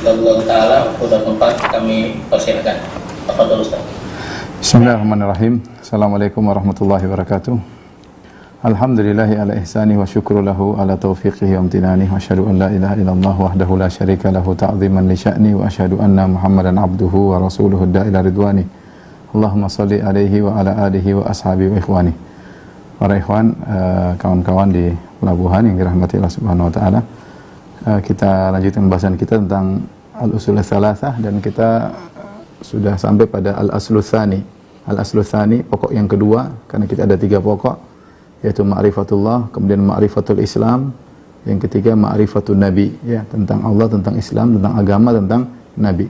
Allah Ta'ala. Udah tempat kami persilakan. Tafadhol Ustaz. Bismillahirrahmanirrahim. Assalamualaikum warahmatullahi wabarakatuh. Alhamdulillahi ala ihsani wa syukru lahu ala taufiqihi wa amtinani wa asyhadu an la ilaha illallah wahdahu la syarika lahu ta'ziman li sya'ni wa asyhadu anna Muhammadan abduhu wa rasuluhu da'ila ridwani. Allahumma salli alaihi wa ala alihi wa ashabi wa ikhwani. Para ikhwan, kawan-kawan di pelabuhan yang dirahmati Allah Subhanahu wa taala. Kita lanjutkan pembahasan kita tentang al-usul tsalatsah dan kita sudah sampai pada al-aslu tsani. Al-aslu tsani, pokok yang kedua, karena kita ada 3 pokok, yaitu ma'rifatullah, kemudian ma'rifatul Islam, yang ketiga ma'rifatun Nabi, ya, tentang Allah, tentang Islam, tentang agama, tentang Nabi.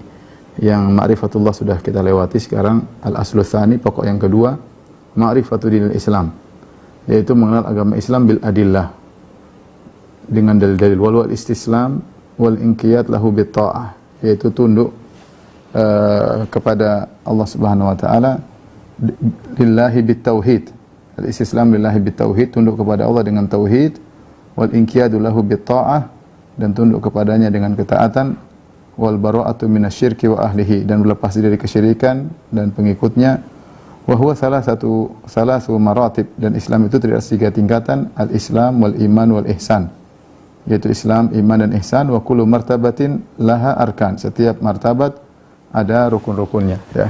Yang ma'rifatullah sudah kita lewati. Sekarang al-aslu tsani, pokok yang kedua, ma'rifatul dinil Islam, yaitu mengenal agama Islam bil adillah, dengan dalil-dalil, wal istislam wal inqiyad lahu bit ta'ah, yaitu tunduk kepada Allah Subhanahu wa taala lillahi bit tauhid. Al-istislam lillahi bit tauhid, tunduk kepada Allah dengan tauhid, wal inqiyadu lahu bit ta'ah, dan tunduk kepadanya dengan ketaatan, wal bara'atu minasyirki wa ahlihi, dan berlepas diri dari kesyirikan dan pengikutnya. Wa huwa salasu maratib, dan Islam itu terdiri atas 3 tingkatan, al-Islam wal iman wal ihsan, yaitu Islam, iman dan ihsan. Wa kullu martabatin laha arkan, setiap martabat ada rukun-rukunnya, ya.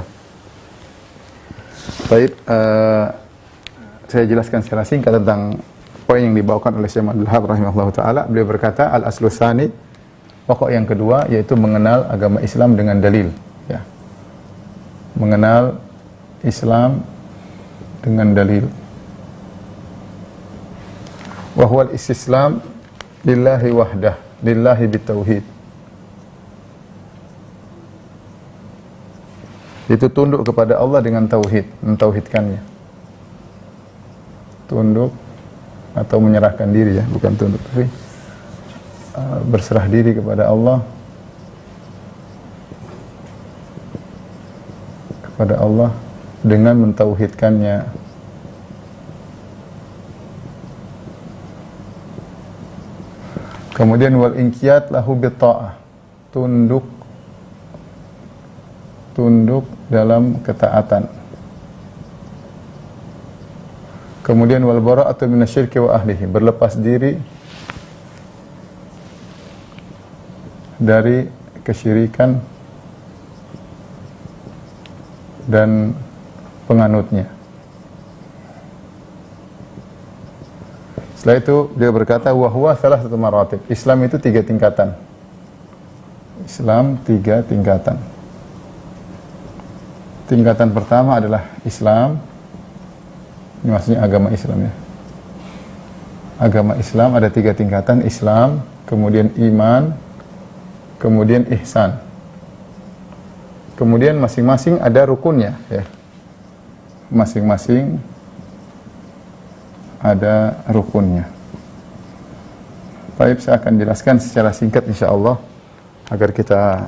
Baik, saya jelaskan secara singkat tentang poin yang dibawakan oleh Syekh Abdul Wahhab rahimahullah taala. Beliau berkata, al-aslu tsani, pokok yang kedua, yaitu mengenal agama Islam dengan dalil, ya. Mengenal Islam dengan dalil. Wa huwal istislam lillahi wahdah, lillahi bitauhid. Itu tunduk kepada Allah dengan tauhid, mentauhidkannya. Tunduk atau menyerahkan diri, ya, bukan tunduk, tapi berserah diri kepada Allah, dengan mentauhidkannya. Kemudian wal inqiyad lahu bit ta'ah, tunduk dalam ketaatan. Kemudian wal bara'atu minasyirki wa ahlihi, berlepas diri dari kesyirikan dan penganutnya. Setelah itu dia berkata, wa huwa salasatu maratib, Islam itu 3 tingkatan. Islam 3 tingkatan. Tingkatan pertama adalah Islam. Ini maksudnya agama Islam, ya. Agama Islam ada 3 tingkatan, Islam, kemudian iman, kemudian ihsan. Kemudian masing-masing ada rukunnya, ya. Masing-masing ada rukunnya. Baik, saya akan jelaskan secara singkat insyaallah agar kita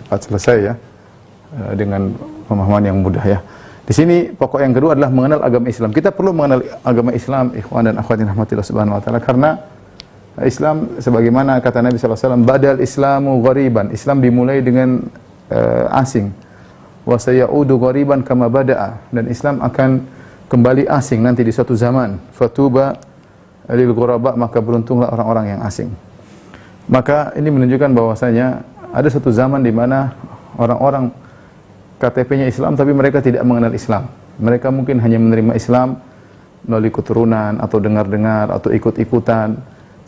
cepat selesai, ya, dengan pemahaman yang mudah, ya. Di sini pokok yang kedua adalah mengenal agama Islam. Kita perlu mengenal agama Islam, ikhwan dan akhwat yang rahmatillah subhanahu wa taala, karena Islam sebagaimana kata Nabi sallallahu alaihi wasallam, badal islamu ghariban, Islam dimulai dengan asing. Wa sayaudu ghariban kama bada'a, dan Islam akan kembali asing nanti di suatu zaman. Fatuba lil ghuraba, maka beruntunglah orang-orang yang asing. Maka ini menunjukkan bahwasanya ada suatu zaman di mana orang-orang KTP-nya Islam tapi mereka tidak mengenal Islam. Mereka mungkin hanya menerima Islam melalui keturunan atau dengar-dengar atau ikut-ikutan,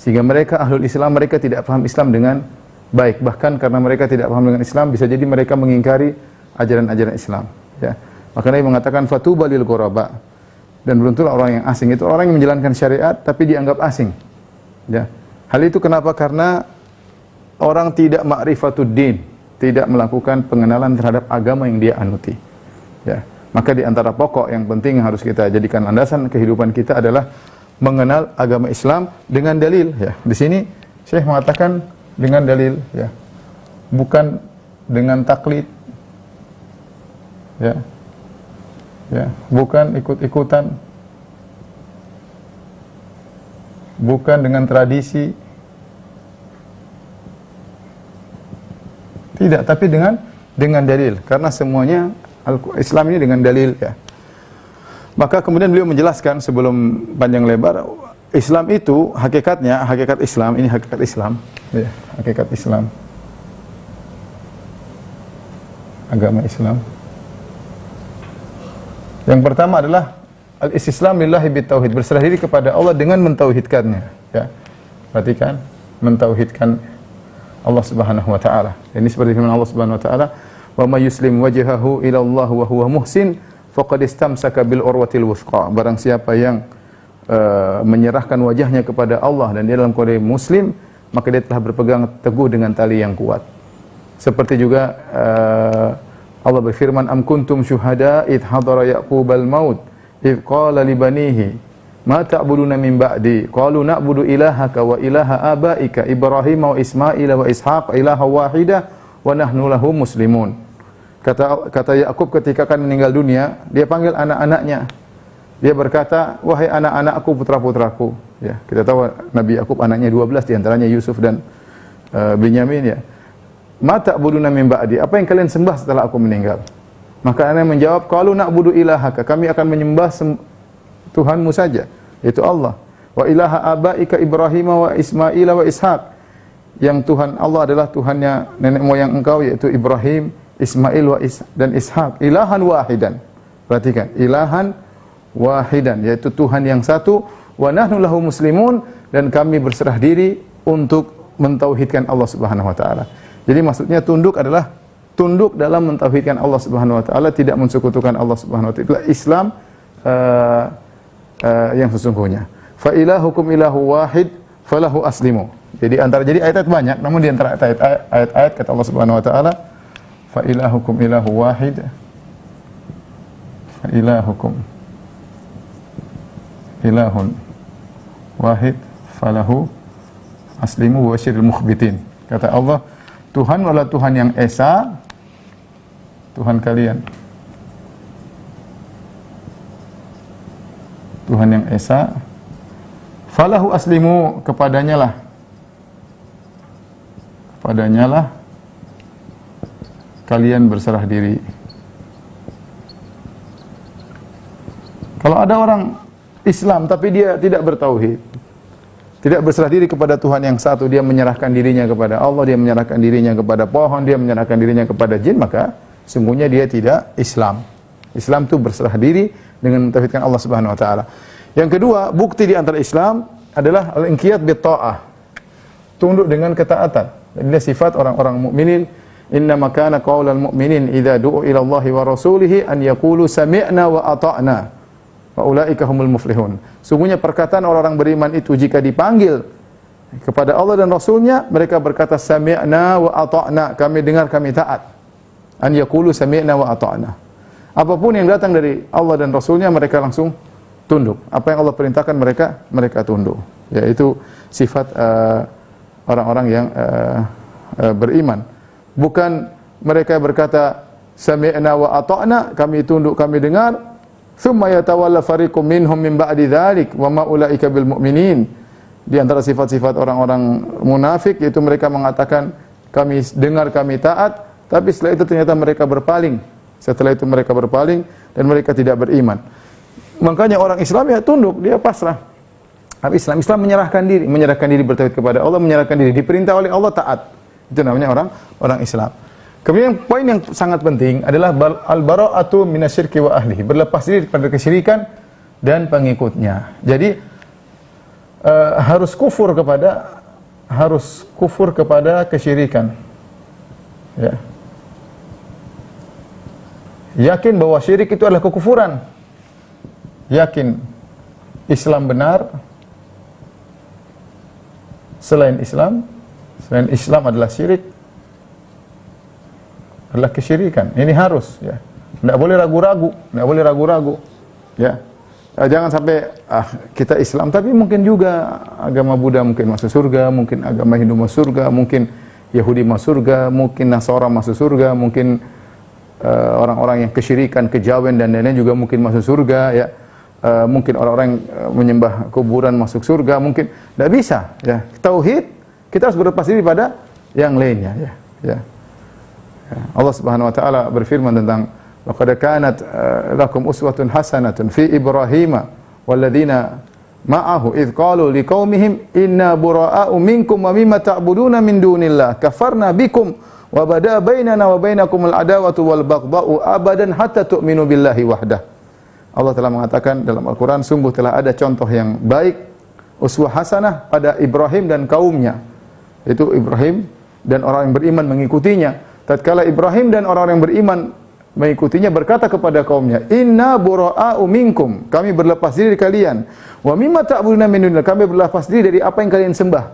sehingga mereka ahlul Islam, mereka tidak paham Islam dengan baik. Bahkan karena mereka tidak paham dengan Islam, bisa jadi mereka mengingkari ajaran-ajaran Islam, ya. Maka Nabi mengatakan fatuba lil ghuraba, dan beruntunglah orang yang asing. Itu orang yang menjalankan syariat tapi dianggap asing, ya. Hal itu kenapa? Karena orang tidak ma'rifatud din, tidak melakukan pengenalan terhadap agama yang dia anuti, ya. Maka di antara pokok yang penting yang harus kita jadikan landasan kehidupan kita adalah mengenal agama Islam dengan dalil, ya. Di sini Syekh mengatakan dengan dalil, ya, bukan dengan taklid, ya, ya, bukan ikut-ikutan, bukan dengan tradisi, Tidak, tapi dengan dalil. Karena semuanya Islam ini dengan dalil ya. Maka kemudian beliau menjelaskan sebelum panjang lebar, Islam itu hakikatnya, hakikat Islam, ini hakikat Islam ya, hakikat Islam. Agama Islam. Yang pertama adalah al-istislam lillahi bitauhid, berserah diri kepada Allah dengan mentauhidkannya ya. Perhatikan, mentauhidkan Allah Subhanahu wa taala. Ini seperti firman Allah Subhanahu wa taala, "Wa may yuslim wajhahu ila Allah wa huwa muhsin faqad istamsaka bil urwatil wuthqa." Barang siapa yang menyerahkan wajahnya kepada Allah dan dia dalam kondisi muslim, maka dia telah berpegang teguh dengan tali yang kuat. Seperti juga Allah berfirman, "Am kuntum syuhada id hadara Yaqubal maut id qala li banihi ma ta'buduna min ba'di qalu na'budu ilahaka wa ilaha abaika Ibrahim wa Ismail wa Ishaq ilaha wahida wa nahnu lahu muslimun." Kata Yakub ketika akan meninggal dunia, dia panggil anak-anaknya. Dia berkata, "Wahai anak-anakku, putra-putraku." Ya, kita tahu Nabi Yakub anaknya 12, di antaranya Yusuf dan Binyamin ya. "Ma ta'buduna min ba'di?" Apa yang kalian sembah setelah aku meninggal? Maka anak menjawab, "Qalu na'budu ilahaka." Kami akan menyembah Tuhanmu saja, yaitu Allah. "Wa ilaha abaika Ibrahim wa Ismail wa Ishaq." Yang Tuhan Allah adalah Tuhannya nenek moyang engkau, yaitu Ibrahim, Ismail dan Ishaq. Ilahan wahidan. Perhatikan, ilahan wahidan, yaitu Tuhan yang satu. Wa nahnu lahu muslimun, dan kami berserah diri untuk mentauhidkan Allah Subhanahu wa taala. Jadi maksudnya tunduk adalah tunduk dalam mentauhidkan Allah Subhanahu wa taala, tidak mensekutukan Allah Subhanahu wa taala. Itulah Islam yang sesungguhnya. Fa ilahukum ilahu wahid falahu aslimu. Jadi ayat-ayat banyak, namun di antara ayat-ayat kata Allah Subhanahu wa taala, fa ilahukum ilahu wahid, fa ilahukum ilahun wahid falahu aslimu wa syiril mukhbitin. Kata Allah, Tuhan adalah Tuhan yang esa, Tuhan kalian, Tuhan yang esa, falahu aslimu, kepadanya lah kalian berserah diri. Kalau ada orang Islam tapi dia tidak bertauhid, tidak berserah diri kepada Tuhan yang satu, dia menyerahkan dirinya kepada Allah, dia menyerahkan dirinya kepada pohon, dia menyerahkan dirinya kepada jin, maka sungguhnya dia tidak Islam. Islam itu berserah diri dengan mentauhidkan Allah Subhanahu wa taala. Yang kedua, bukti di antara Islam adalah al-inqiyad bit-ta'ah. Tunduk dengan ketaatan. Ini sifat orang-orang mukminin. Inna makana qaulal mu'minin idza du'u ila Allahi wa rasulihi an yaqulu sami'na wa ata'na. Wa ulaika humul muflihun. Sungguhnya perkataan orang-orang beriman itu jika dipanggil kepada Allah dan Rasulnya, mereka berkata sami'na wa ata'na, kami dengar, kami taat. An yaqulu sami'na wa ata'na. Apapun yang datang dari Allah dan Rasulnya, mereka langsung tunduk. Apa yang Allah perintahkan, mereka tunduk. Yaitu sifat orang-orang yang beriman. Bukan mereka berkata sami'na wa ata'na, kami tunduk, kami dengar. Thumma yatawalla fariqum minhum min ba'di dzalik wa ma ulaika bil mu'minin. Di antara sifat-sifat orang-orang munafik yaitu mereka mengatakan kami dengar, kami taat, tapi setelah itu ternyata mereka berpaling. Setelah itu mereka berpaling dan mereka tidak beriman. Makanya orang Islam ya tunduk, dia pasrah. Islam menyerahkan diri bertauhid kepada Allah, menyerahkan diri, diperintah oleh Allah taat. Itu namanya orang Islam. Kemudian poin yang sangat penting adalah al-bara'atu minasyirki wa ahlihi, berlepas diri daripada kesyirikan dan pengikutnya. Jadi harus kufur kepada kesyirikan. Ya. Yakin bahwa syirik itu adalah kekufuran. Yakin Islam benar. Selain Islam adalah syirik, adalah kesyirikan. Ini harus ya. Tidak boleh ragu-ragu, ya. Jangan sampai kita Islam tapi mungkin juga agama Buddha mungkin masuk surga, mungkin agama Hindu masuk surga, mungkin Yahudi masuk surga, mungkin Nasara masuk surga, mungkin orang-orang yang kesyirikan, kejawen dan lain-lain juga mungkin masuk surga ya. Mungkin orang-orang yang menyembah kuburan masuk surga, mungkin tidak bisa ya. Tauhid kita harus berlepas diri pada yang lainnya ya. Allah Subhanahu wa taala berfirman tentang laqad kanat lakum uswatun hasanatun fi Ibrahim walladzina ma'ahu idh qalu liqaumihim inna buraa'u minkum wa mimma ta'buduna min dunillah kafarna bikum wa bada bainana wa bainakum al-adawatu wal baghdha'u abadan hatta tu'minu billahi wahdah. Allah telah mengatakan dalam Al-Qur'an, sungguh telah ada contoh yang baik, uswah hasanah pada Ibrahim dan kaumnya. Itu Ibrahim dan orang yang beriman mengikutinya. Tatkala Ibrahim dan orang yang beriman mengikutinya berkata kepada kaumnya, "Inna bura'a'u minkum." Kami berlepas diri dari kalian. "Wa mimma ta'buduna min dunillah." Kami berlepas diri dari apa yang kalian sembah.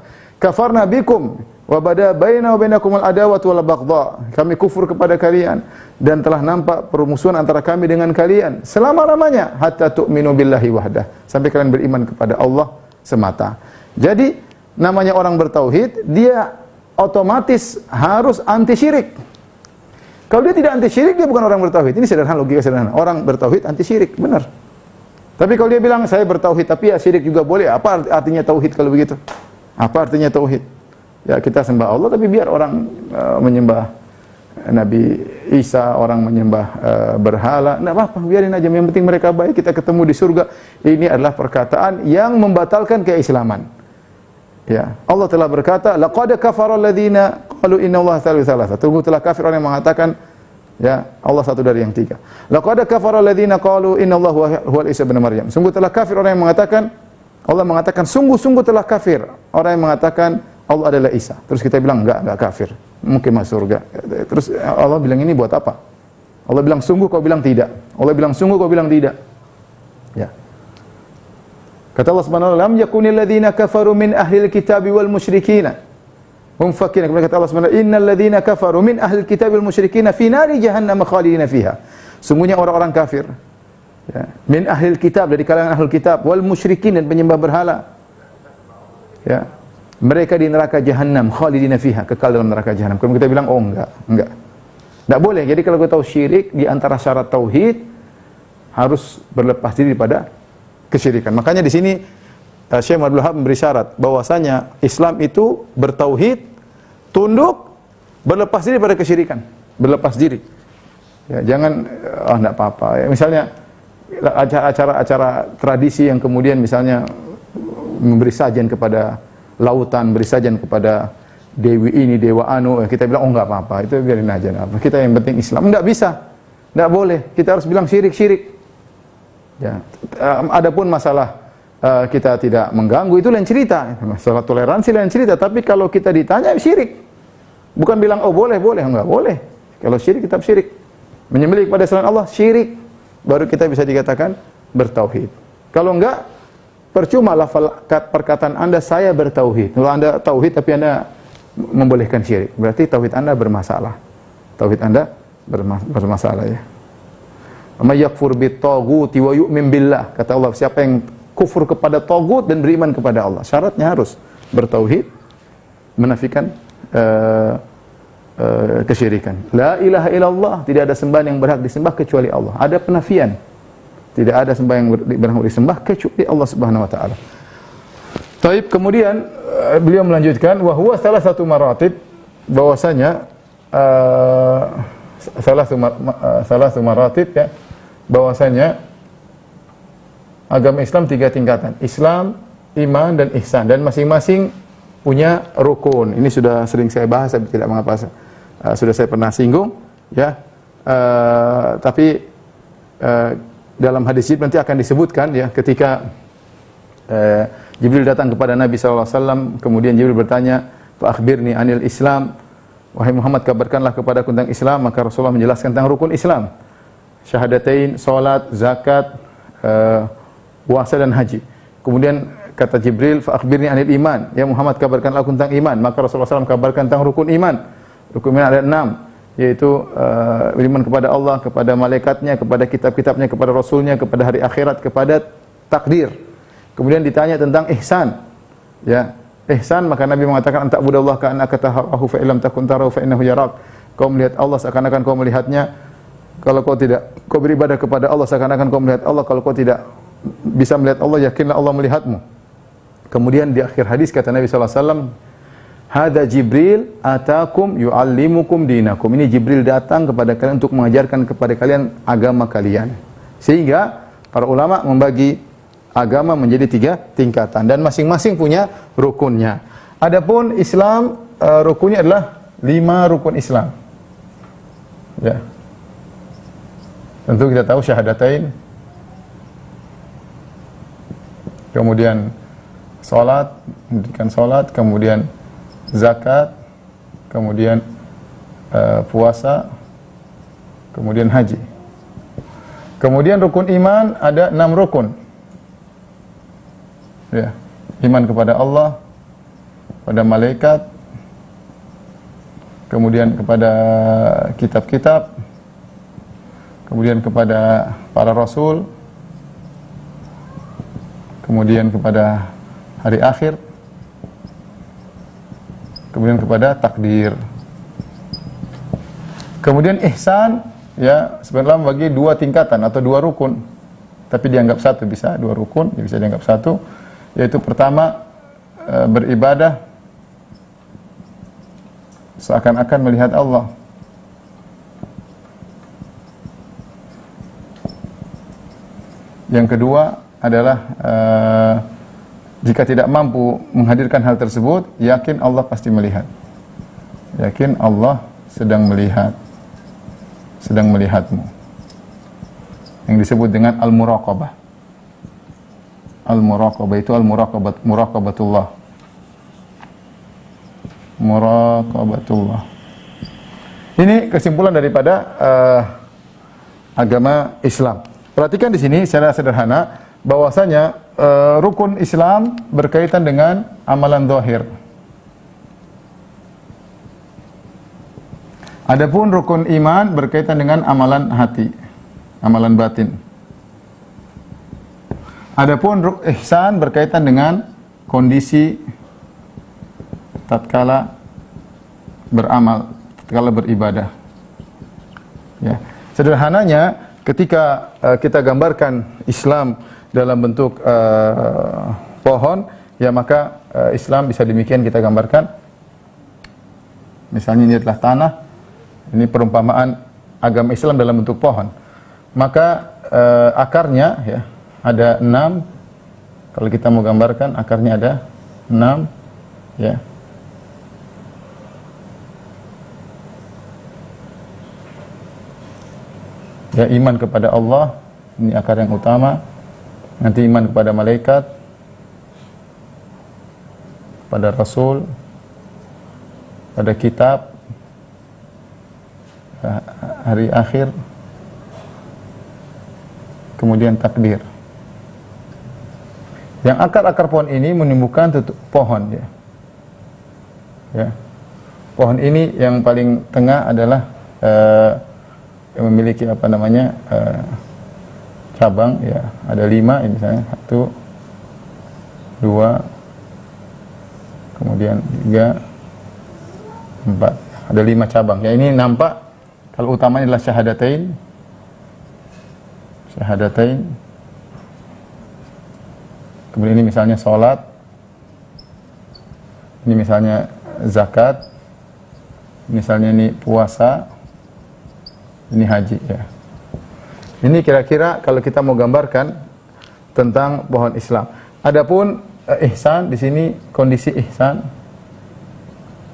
"Kafarna bikum wa bada baina wa bainakum al-adawatu wal baghdha." Kami kufur kepada kalian dan telah nampak permusuhan antara kami dengan kalian selama-lamanya hatta tu'minu billahi wahdah. Sampai kalian beriman kepada Allah semata. Jadi namanya orang bertauhid, dia otomatis harus anti syirik. Kalau dia tidak anti syirik, dia bukan orang bertauhid. Ini sederhana, logika sederhana. Orang bertauhid anti syirik, benar. Tapi kalau dia bilang saya bertauhid tapi ya syirik juga boleh, apa artinya tauhid kalau begitu? Apa artinya tauhid? Ya kita sembah Allah tapi biar orang menyembah Nabi Isa, orang menyembah berhala, enggak apa-apa, biarin aja, yang penting mereka baik, kita ketemu di surga. Ini adalah perkataan yang membatalkan keislaman. Ya, Allah telah berkata, laqad kafara alladziina qalu innallaha thalithu tsalatsa. Sungguh telah kafir orang yang mengatakan ya Allah satu dari yang tiga. Laqad kafara alladziina qalu innallaha huwal Isa ibn Maryam. Sungguh telah kafir orang yang mengatakan, Allah mengatakan sungguh-sungguh telah kafir orang yang mengatakan Allah adalah Isa. Terus kita bilang enggak kafir, mungkin masuk surga. Terus Allah bilang ini buat apa? Allah bilang sungguh, kau bilang tidak. Allah bilang sungguh, kau bilang tidak. Ya. Kata Allah Subhanahu wa taala, "Lam yakunil ladzina kafaru min ahlil kitabi wal musyrikin." Kemudian kata Allah Subhanahu wa taala, "Innal ladzina kafaru min ahlil kitabi wal musyrikin fi nari jahannam khalidina fiha." Sungguhnya orang-orang kafir, ya, min ahlil kitab, dari kalangan ahlul kitab, wal musyrikin, dan penyembah berhala. Ya. Mereka di neraka jahannam khalidina fiha, kekal dalam neraka jahannam. Kemudian kita bilang, "Oh enggak. Enggak boleh." Jadi kalau kita tahu syirik, di antara syarat tauhid harus berlepas diri pada kesyirikan. Makanya di sini Syekh Abdul Wahab memberi syarat bahwasanya Islam itu bertauhid, tunduk, berlepas diri pada kesyirikan, berlepas diri. Ya, jangan enggak apa-apa. Ya, misalnya acara-acara tradisi yang kemudian misalnya memberi sajian kepada lautan, beri sajian kepada dewi ini, dewa anu, kita bilang oh enggak apa-apa, itu biarin aja, enggak apa. Kita yang penting Islam. Enggak bisa. Enggak boleh. Kita harus bilang syirik-syirik. Ya, adapun masalah kita tidak mengganggu itu lain cerita. Masalah toleransi lain cerita. Tapi kalau kita ditanya syirik, bukan bilang oh boleh, enggak boleh. Kalau syirik tetap syirik. Menyembelih kepada selain Allah syirik, baru kita bisa dikatakan bertauhid. Kalau enggak, percuma lafal perkataan Anda saya bertauhid. Kalau Anda tauhid tapi Anda membolehkan syirik, berarti tauhid Anda bermasalah. Tauhid Anda bermasalah, ya. May yakfur bit-taghuti wa yu'min billah. Kata Allah, siapa yang kufur kepada tagut dan beriman kepada Allah. Syaratnya harus bertauhid, menafikan kesyirikan. La ilaha illallah, tidak ada sembahan yang berhak disembah kecuali Allah. Ada penafian. Tidak ada sembahan yang berhak disembah kecuali Allah Subhanahu wa taala. Taib, kemudian beliau melanjutkan wa huwa salah satu maratib, bahwasanya salah satu maratib, ya, bahwasanya agama Islam 3 tingkatan. Islam, iman, dan ihsan, dan masing-masing punya rukun. Ini sudah sering saya bahas, tapi tidak mengapa, sudah saya pernah singgung, ya. Tapi dalam hadis Jibril nanti akan disebutkan, ya, ketika Jibril datang kepada Nabi SAW, kemudian Jibril bertanya, fa akhbirni anil Islam, wahai Muhammad, kabarkanlah kepadaku tentang Islam. Maka Rasulullah menjelaskan tentang rukun Islam, syahadatain, salat, zakat, puasa, dan haji. Kemudian kata Jibril, fa akhbirni anil iman, ya Muhammad, kabarkanlah aku tentang iman. Maka Rasulullah SAW kabarkan tentang rukun iman. Rukun iman ada 6, yaitu beriman kepada Allah, kepada malaikatnya, kepada kitab-kitabnya, kepada rasulnya, kepada hari akhirat, kepada takdir. Kemudian ditanya tentang ihsan, ya, ihsan, maka Nabi mengatakan anta budallah ka'annaka tarahu fa illam takun tarahu fa innahu yarak. Kau melihat Allah seakan-akan kau melihatnya. Kalau kau tidak, kau beribadah kepada Allah seakan-akan kau melihat Allah. Kalau kau tidak bisa melihat Allah, yakinlah Allah melihatmu. Kemudian di akhir hadis kata Nabi SAW, Hadza Jibril atakum yuallimukum dinakum. Ini Jibril datang kepada kalian untuk mengajarkan kepada kalian agama kalian. Sehingga para ulama membagi agama menjadi 3 tingkatan dan masing-masing punya rukunnya. Adapun Islam rukunnya adalah 5 rukun Islam. Ya. Tentu kita tahu syahadatain, kemudian salat, mendirikan salat, kemudian zakat, kemudian puasa, kemudian haji. Kemudian rukun iman ada 6 rukun. Ya, iman kepada Allah, pada malaikat, kemudian kepada kitab-kitab, kemudian kepada para rasul, kemudian kepada hari akhir, kemudian kepada takdir. Kemudian ihsan, ya, sebenarnya bagi 2 tingkatan atau 2 rukun, tapi dianggap satu, bisa 2 rukun, bisa dianggap satu, yaitu pertama beribadah seakan-akan melihat Allah. Yang kedua adalah jika tidak mampu menghadirkan hal tersebut, yakin Allah pasti melihat. Yakin Allah sedang melihat, sedang melihatmu. Yang disebut dengan al-muraqabah. Al-muraqabah itu muraqabatullah. Muraqabatullah. Ini kesimpulan daripada agama Islam. Perhatikan di sini secara sederhana bahwasanya rukun Islam berkaitan dengan amalan zahir. Adapun rukun iman berkaitan dengan amalan hati, amalan batin. Adapun ihsan berkaitan dengan kondisi tatkala beramal, tatkala beribadah. Ya. Sederhananya ketika kita gambarkan Islam dalam bentuk pohon, ya maka Islam bisa demikian kita gambarkan. Misalnya ini adalah tanah, ini perumpamaan agama Islam dalam bentuk pohon. Maka akarnya ya ada 6. Kalau kita mau gambarkan akarnya ada 6, ya. Ya, iman kepada Allah, ini akar yang utama. Nanti iman kepada malaikat, pada Rasul, pada kitab, hari akhir, kemudian takdir. Yang akar-akar pohon ini menumbuhkan pohon, ya. Ya. Pohon ini yang paling tengah adalah yang memiliki apa namanya cabang, ya, ada 5 ya, misalnya 1, 2, kemudian 3, 4, ada 5 cabang. Ya, ini nampak kalau utamanya adalah syahadatain, kemudian ini misalnya sholat, ini misalnya zakat, misalnya ini puasa, ini haji, ya. Ini kira-kira kalau kita mau gambarkan tentang pohon Islam. Adapun ihsan, di sini kondisi ihsan.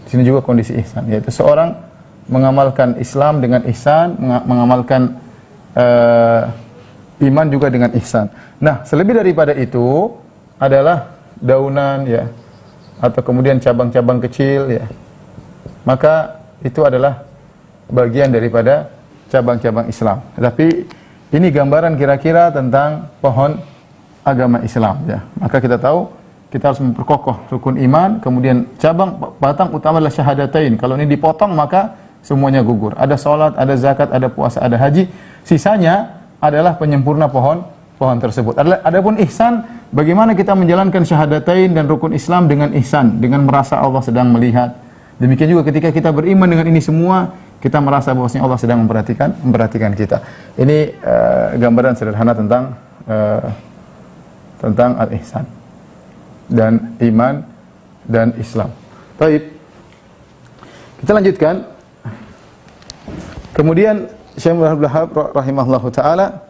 Di sini juga kondisi ihsan, yaitu seorang mengamalkan Islam dengan ihsan, mengamalkan iman juga dengan ihsan. Nah, selebih daripada itu adalah daunan, ya, atau kemudian cabang-cabang kecil, ya. Maka itu adalah bagian daripada cabang-cabang Islam. Tapi ini gambaran kira-kira tentang pohon agama Islam, ya. Maka kita tahu kita harus memperkokoh rukun iman, kemudian cabang batang utama adalah syahadatain. Kalau ini dipotong maka semuanya gugur. Ada salat, ada zakat, ada puasa, ada haji. Sisanya adalah penyempurna pohon tersebut. Adapun ihsan, bagaimana kita menjalankan syahadatain dan rukun Islam dengan ihsan, dengan merasa Allah sedang melihat. Demikian juga ketika kita beriman dengan ini semua, kita merasa bahwasanya Allah sedang memperhatikan kita. Ini gambaran sederhana tentang al-ihsan dan iman dan Islam. Baik, Kita lanjutkan. Kemudian Syekh Abdul Wahhab rahimahullahu taala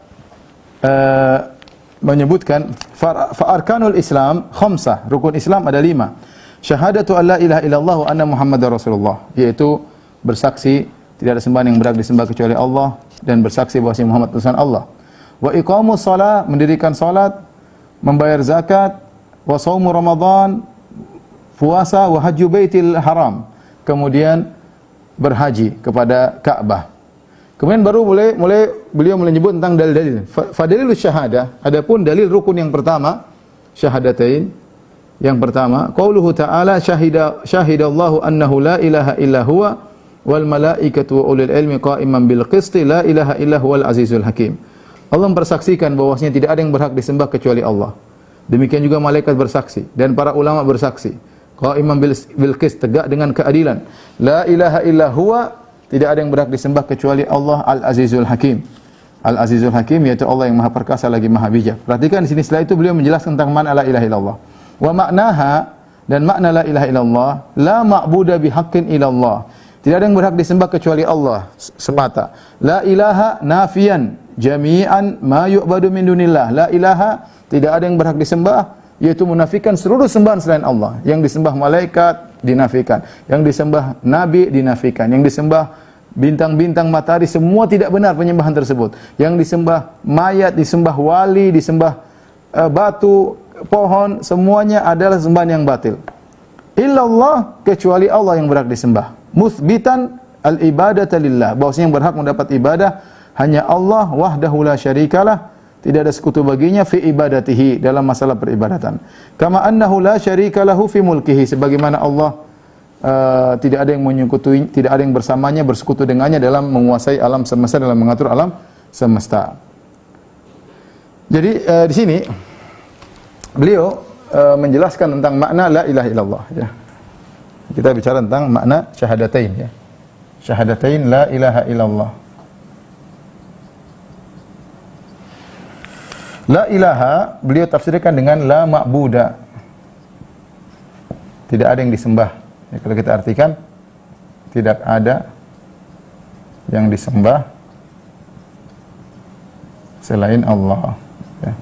menyebutkan fa arkanul Islam khamsah, rukun Islam ada 5. Syahadatu an la ilaha illallah wa anna Muhammadar Rasulullah, yaitu bersaksi tidak ada sembahan yang berhak disembah kecuali Allah dan bersaksi bahwa Muhammad utusan Allah. Wa iqamus shalah, mendirikan salat, membayar zakat, wa shaumu Ramadan, puasa, wa hajju baitil haram, kemudian berhaji kepada Ka'bah. Kemudian baru mulai beliau menyebut tentang dalil-dalil. Fadalilus syahadah, adapun dalil rukun yang pertama, syahadatain. Yang pertama, qauluhu ta'ala syahidallahu annahu la ilaha illa huwa wal malaikatu wa ulul ilmi qa'iman bil qisti la ilaha illa huwal azizul hakim. Allah mempersaksikan bahwasanya tidak ada yang berhak disembah kecuali Allah. Demikian juga malaikat bersaksi dan para ulama bersaksi. Qa'iman bil qist, tegak dengan keadilan. La ilaha illa huwa, tidak ada yang berhak disembah kecuali Allah Al-Azizul Hakim. Al-Azizul Hakim yaitu Allah yang Maha Perkasa lagi Maha Bijak. Perhatikan di sini, setelah itu beliau menjelaskan tentang makna la ilaha illallah. Wa maknaha, dan makna la ilaha illallah, la ma'buda bihaqqin illallah. Tidak ada yang berhak disembah kecuali Allah semata. La ilaha nafiyan jami'an ma yu'badu min dunillah. La ilaha, tidak ada yang berhak disembah, yaitu menafikan seluruh sembahan selain Allah. Yang disembah malaikat dinafikan, yang disembah nabi dinafikan, yang disembah bintang-bintang, matahari, semua tidak benar penyembahan tersebut. Yang disembah mayat, disembah wali, disembah batu, pohon, semuanya adalah sembahan yang batil. Illallah, kecuali Allah yang berhak disembah. Muthbitan al-ibadata lillah, bahwasanya yang berhak mendapat ibadah hanya Allah wahdahu la syarikalah, tidak ada sekutu baginya fi ibadatihi, dalam masalah peribadatan. Kama annahu la syarika lahu fi mulkihi, sebagaimana Allah tidak ada yang menyekutui, tidak ada yang bersamanya, bersekutu dengannya dalam menguasai alam semesta, dalam mengatur alam semesta. Jadi di sini beliau menjelaskan tentang makna la ilaha illallah, ya. Kita bicara tentang makna syahadatain, ya. Syahadatain la ilaha illallah. La ilaha beliau tafsirkan dengan la ma'buda, tidak ada yang disembah. Ya, kalau kita artikan, tidak ada yang disembah selain Allah. Ya.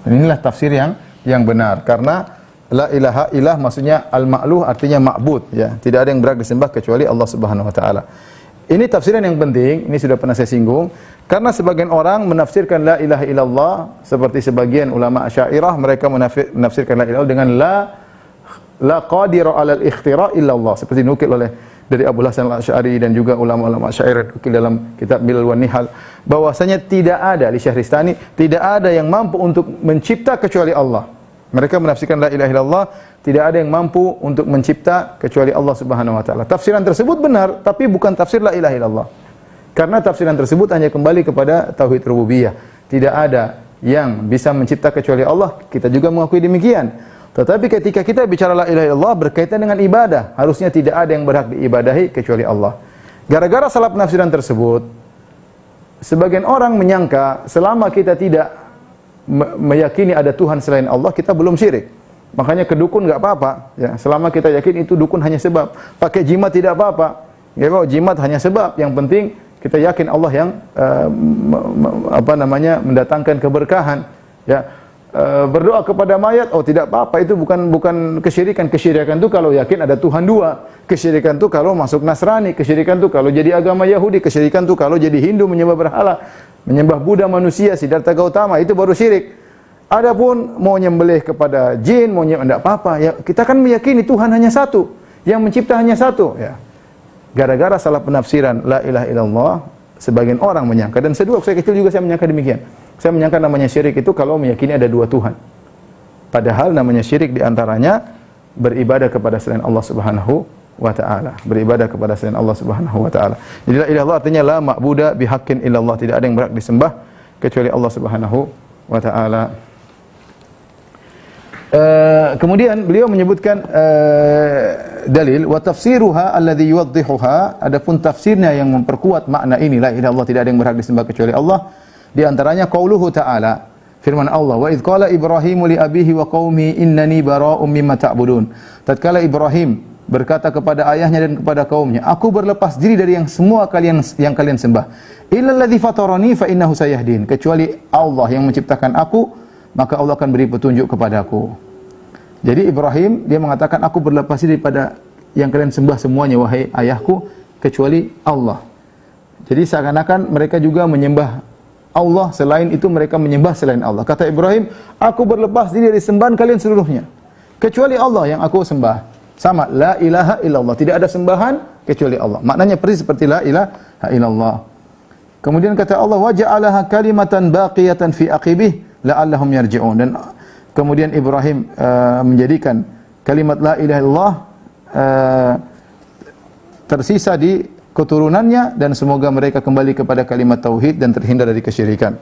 Dan inilah tafsir yang benar, karena la ilaha ilah maksudnya al-ma'luh, artinya ma'bud, ya. Tidak ada yang berhak disembah kecuali Allah Subhanahu wa taala. Ini tafsiran yang penting, ini sudah pernah saya singgung, karena sebagian orang menafsirkan la ilaha illallah seperti sebagian ulama Asy'ariyah, mereka menafsirkan la ilaha dengan la qadira 'alal ikhtira' illallah, seperti nukil oleh dari Abu Hasan Al-Asy'ari dan juga ulama-ulama Asy'ariyah nukil dalam kitab Milal wan Nihal, bahwasanya tidak ada li Syahristani, tidak ada yang mampu untuk mencipta kecuali Allah. Mereka menafsirkan la ilaha illallah, tidak ada yang mampu untuk mencipta kecuali Allah Subhanahu wa taala. Tafsiran tersebut benar, tapi bukan tafsir la ilaha illallah. Karena tafsiran tersebut hanya kembali kepada tauhid rububiyah. Tidak ada yang bisa mencipta kecuali Allah, kita juga mengakui demikian. Tetapi ketika kita bicara la ilaha illallah berkaitan dengan ibadah, harusnya tidak ada yang berhak diibadahi kecuali Allah. Gara-gara salah penafsiran tersebut, sebagian orang menyangka selama kita tidak meyakini ada Tuhan selain Allah, kita belum syirik. Makanya ke dukun enggak apa-apa, ya. Selama kita yakin itu dukun hanya sebab. Pakai jimat tidak apa-apa. Ya, kok jimat hanya sebab. Yang penting kita yakin Allah yang mendatangkan keberkahan, ya. Berdoa kepada mayat, oh tidak apa-apa, itu bukan kesyirikan. Kesyirikan itu kalau yakin ada Tuhan dua. Kesyirikan itu kalau masuk Nasrani, kesyirikan itu kalau jadi agama Yahudi, kesyirikan itu kalau jadi Hindu menyembah berhala, menyembah Buddha manusia, Siddhartha Gautama, itu baru syirik. Adapun mau nyembelih kepada jin, mau enggak apa-apa, ya. Kita kan meyakini Tuhan hanya satu, yang mencipta hanya satu, ya. Gara-gara salah penafsiran la ilaha illallah, sebagian orang menyangka, dan saya kecil juga saya menyangka demikian. Saya menyangka namanya syirik itu kalau meyakini ada dua Tuhan. Padahal namanya syirik diantaranya beribadah kepada selain Allah Subhanahu wa ta'ala. Beribadah kepada selain Allah Subhanahu wa ta'ala. Jadi la ilaha illallah artinya la ma'buda bihaqqin illallah. Tidak ada yang berhak disembah kecuali Allah Subhanahu wa ta'ala. Kemudian beliau menyebutkan dalil wa tafsiruha alladhi yuwaddihuha, adapun tafsirnya yang memperkuat makna ini la ilaha illallah tidak ada yang berhak disembah kecuali Allah. Di antaranya qauluhu ta'ala, firman Allah, wa idh qala Ibrahimu li abihi wa qaumi innani bara'um mimma ta'budun. Tatkala Ibrahim berkata kepada ayahnya dan kepada kaumnya, aku berlepas diri dari yang semua yang kalian sembah. Illal ladzi fatarani fa innahu sayahdin. Kecuali Allah yang menciptakan aku, maka Allah akan beri petunjuk kepadaku. Jadi Ibrahim dia mengatakan, aku berlepas diri pada yang kalian sembah semuanya wahai ayahku, kecuali Allah. Jadi seakan-akan mereka juga menyembah Allah, selain itu mereka menyembah selain Allah. Kata Ibrahim, aku berlepas diri dari sembahan kalian seluruhnya, kecuali Allah yang aku sembah. Sama, la ilaha illallah, tidak ada sembahan kecuali Allah. Maknanya persis seperti la ilaha illallah. Kemudian kata Allah, wa ja'alaha kalimatan baqiyatan fi aqibih la'allahum yarji'un. Dan kemudian Ibrahim menjadikan kalimat la ilaha illallah tersisa di keturunannya, dan semoga mereka kembali kepada kalimat tauhid dan terhindar dari kesyirikan.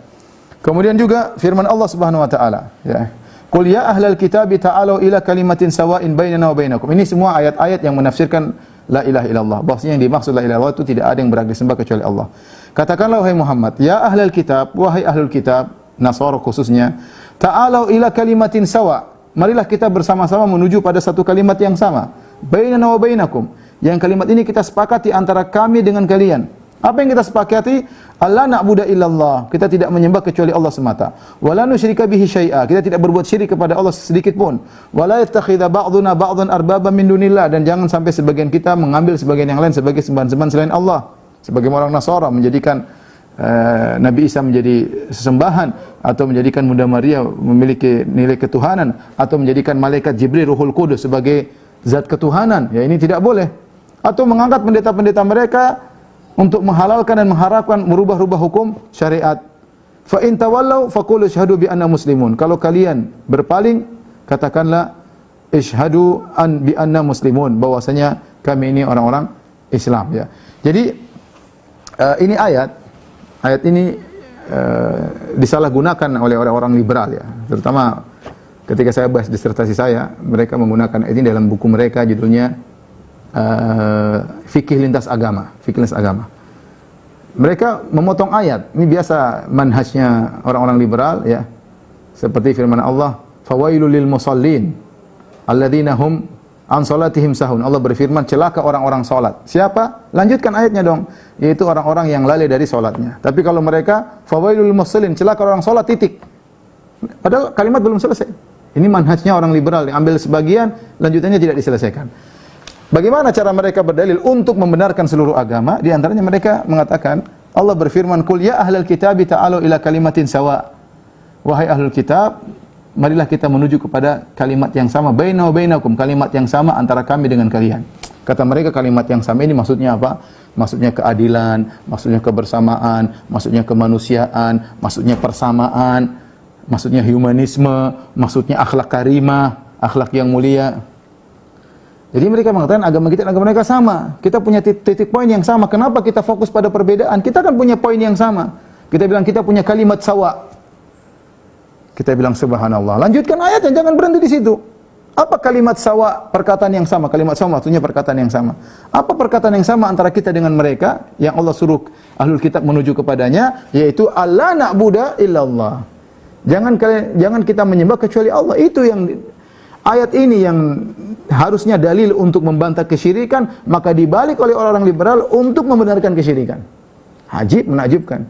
Kemudian juga firman Allah Subhanahu wa taala, ya. Qul ya ahlal kitabi ta'alu ila kalimatin sawa'in bainana wa bainakum. Ini semua ayat-ayat yang menafsirkan la ilaha illallah. Bahwasanya yang dimaksud la ilaha illallah itu tidak ada yang berhak disembah kecuali Allah. Katakanlah wahai Muhammad, ya ahlal kitab, wahai ahlul kitab, Nasara khususnya, ta'alu ila kalimatin sawa. Marilah kita bersama-sama menuju pada satu kalimat yang sama. Bainana wa bainakum. Yang kalimat ini kita sepakati antara kami dengan kalian. Apa yang kita sepakati? Allah na'budu illallah. Kita tidak menyembah kecuali Allah semata. Wala nusyrika bihi syai'a. Kita tidak berbuat syirik kepada Allah sedikit pun. Wala yattakhidha ba'duna ba'dhan arbaba min dunillah. Dan jangan sampai sebagian kita mengambil sebagian yang lain sebagai sembahan-sembahan selain Allah. Sebagai orang Nasara menjadikan Nabi Isa menjadi sesembahan, atau menjadikan Bunda Maria memiliki nilai ketuhanan, atau menjadikan malaikat Jibril Ruhul Qudus sebagai zat ketuhanan. Ya, ini tidak boleh. Atau mengangkat pendeta-pendeta mereka untuk menghalalkan dan mengharapkan merubah-rubah hukum syariat. Fa in tawallaw faqulu asyhadu bi anna muslimun. Kalau kalian berpaling, katakanlah asyhadu an bi anna muslimun, bahwasanya kami ini orang-orang Islam, ya. Jadi ini ayat ini disalahgunakan oleh orang-orang liberal, ya. Terutama ketika saya bahas disertasi saya, mereka menggunakan ayat ini dalam buku mereka, judulnya fikih lintas agama. Mereka memotong ayat. Ini biasa manhajnya orang-orang liberal, ya. Seperti firman Allah, fawailul lil musallin alladzina hum an salatihim sahun. Allah berfirman, celaka orang-orang salat. Siapa? Lanjutkan ayatnya dong. Yaitu orang-orang yang lalai dari salatnya. Tapi kalau mereka fawailul lil musallin, celaka orang salat, titik. Padahal kalimat belum selesai. Ini manhajnya orang liberal, diambil sebagian, lanjutannya tidak diselesaikan. Bagaimana cara mereka berdalil untuk membenarkan seluruh agama? Di antaranya mereka mengatakan, Allah berfirman, "Qul ya ahlal kitabi ta'alu ila kalimatin sawa." Wahai ahlul kitab, marilah kita menuju kepada kalimat yang sama, baina wa bainakum, kalimat yang sama antara kami dengan kalian. Kata mereka, kalimat yang sama ini maksudnya apa? Maksudnya keadilan, maksudnya kebersamaan, maksudnya kemanusiaan, maksudnya persamaan, maksudnya humanisme, maksudnya akhlak karimah, akhlak yang mulia. Jadi mereka mengatakan agama kita dan agama mereka sama. Kita punya titik poin yang sama. Kenapa kita fokus pada perbedaan? Kita kan punya poin yang sama. Kita bilang kita punya kalimat sawa. Kita bilang subhanallah. Lanjutkan ayatnya, jangan berhenti di situ. Apa kalimat sawa? Perkataan yang sama. Kalimat sawa maksudnya perkataan yang sama. Apa perkataan yang sama antara kita dengan mereka yang Allah suruh ahlul kitab menuju kepadanya, yaitu Allah na'budu illallah. Jangan kita menyembah kecuali Allah. Itu yang ayat ini yang harusnya dalil untuk membantah kesyirikan, maka dibalik oleh orang-orang liberal untuk membenarkan kesyirikan. Ajib, menakjubkan.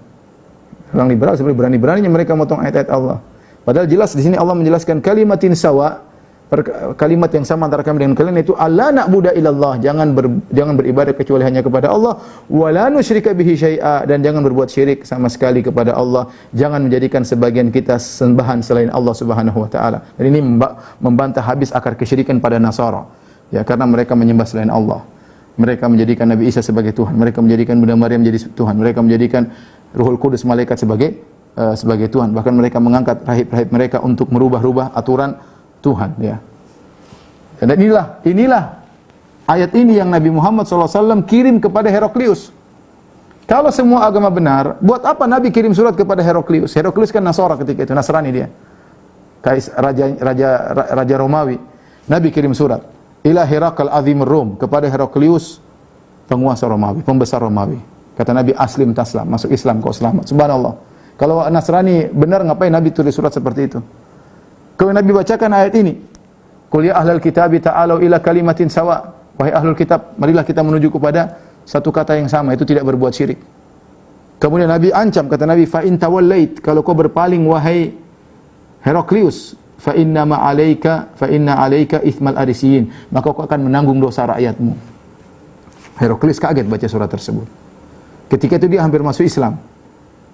Orang liberal sebenarnya berani-beraninya mereka motong ayat-ayat Allah. Padahal jelas di sini Allah menjelaskan kalimatin sawa, kalimat yang sama antara kami dengan kalian, itu Allah na'budu illallah, jangan beribadah kecuali hanya kepada Allah, wala nusyrika bihi syai'a, dan jangan berbuat syirik sama sekali kepada Allah, jangan menjadikan sebagian kita sembahan selain Allah Subhanahu wa taala. Dan ini membantah habis akar kesyirikan pada Nasara, ya, karena mereka menyembah selain Allah. Mereka menjadikan Nabi Isa sebagai Tuhan, mereka menjadikan Bunda Maryam menjadi Tuhan, mereka menjadikan Ruhul Qudus malaikat sebagai Tuhan. Bahkan mereka mengangkat rahib-rahib mereka untuk merubah-rubah aturan Tuhan, ya. Dan inilah ayat ini yang Nabi Muhammad SAW kirim kepada Heraklius. Kalau semua agama benar, buat apa Nabi kirim surat kepada Heraklius? Heraklius kan Nasara ketika itu, Nasrani dia. Raja Romawi. Nabi kirim surat ila Herakal Azimur Rum, kepada Heraklius, penguasa Romawi, pembesar Romawi. Kata Nabi, aslim taslam, masuk Islam kau selamat. Subhanallah. Kalau Nasrani benar, ngapain Nabi tulis surat seperti itu? Kalau Nabi bacakan ayat ini, qul ya ahlal kitabi ta'alu ila kalimatin sawa, Wahai ahlul kitab, marilah kita menuju kepada satu kata yang sama, itu tidak berbuat syirik. Kemudian Nabi ancam, kata Nabi, fa in tawallait, kalau kau berpaling wahai Heraklius, fa inna alaika ithmal arisiyin, maka kau akan menanggung dosa rakyatmu. Heraklius kaget baca surat tersebut. Ketika itu dia hampir masuk Islam.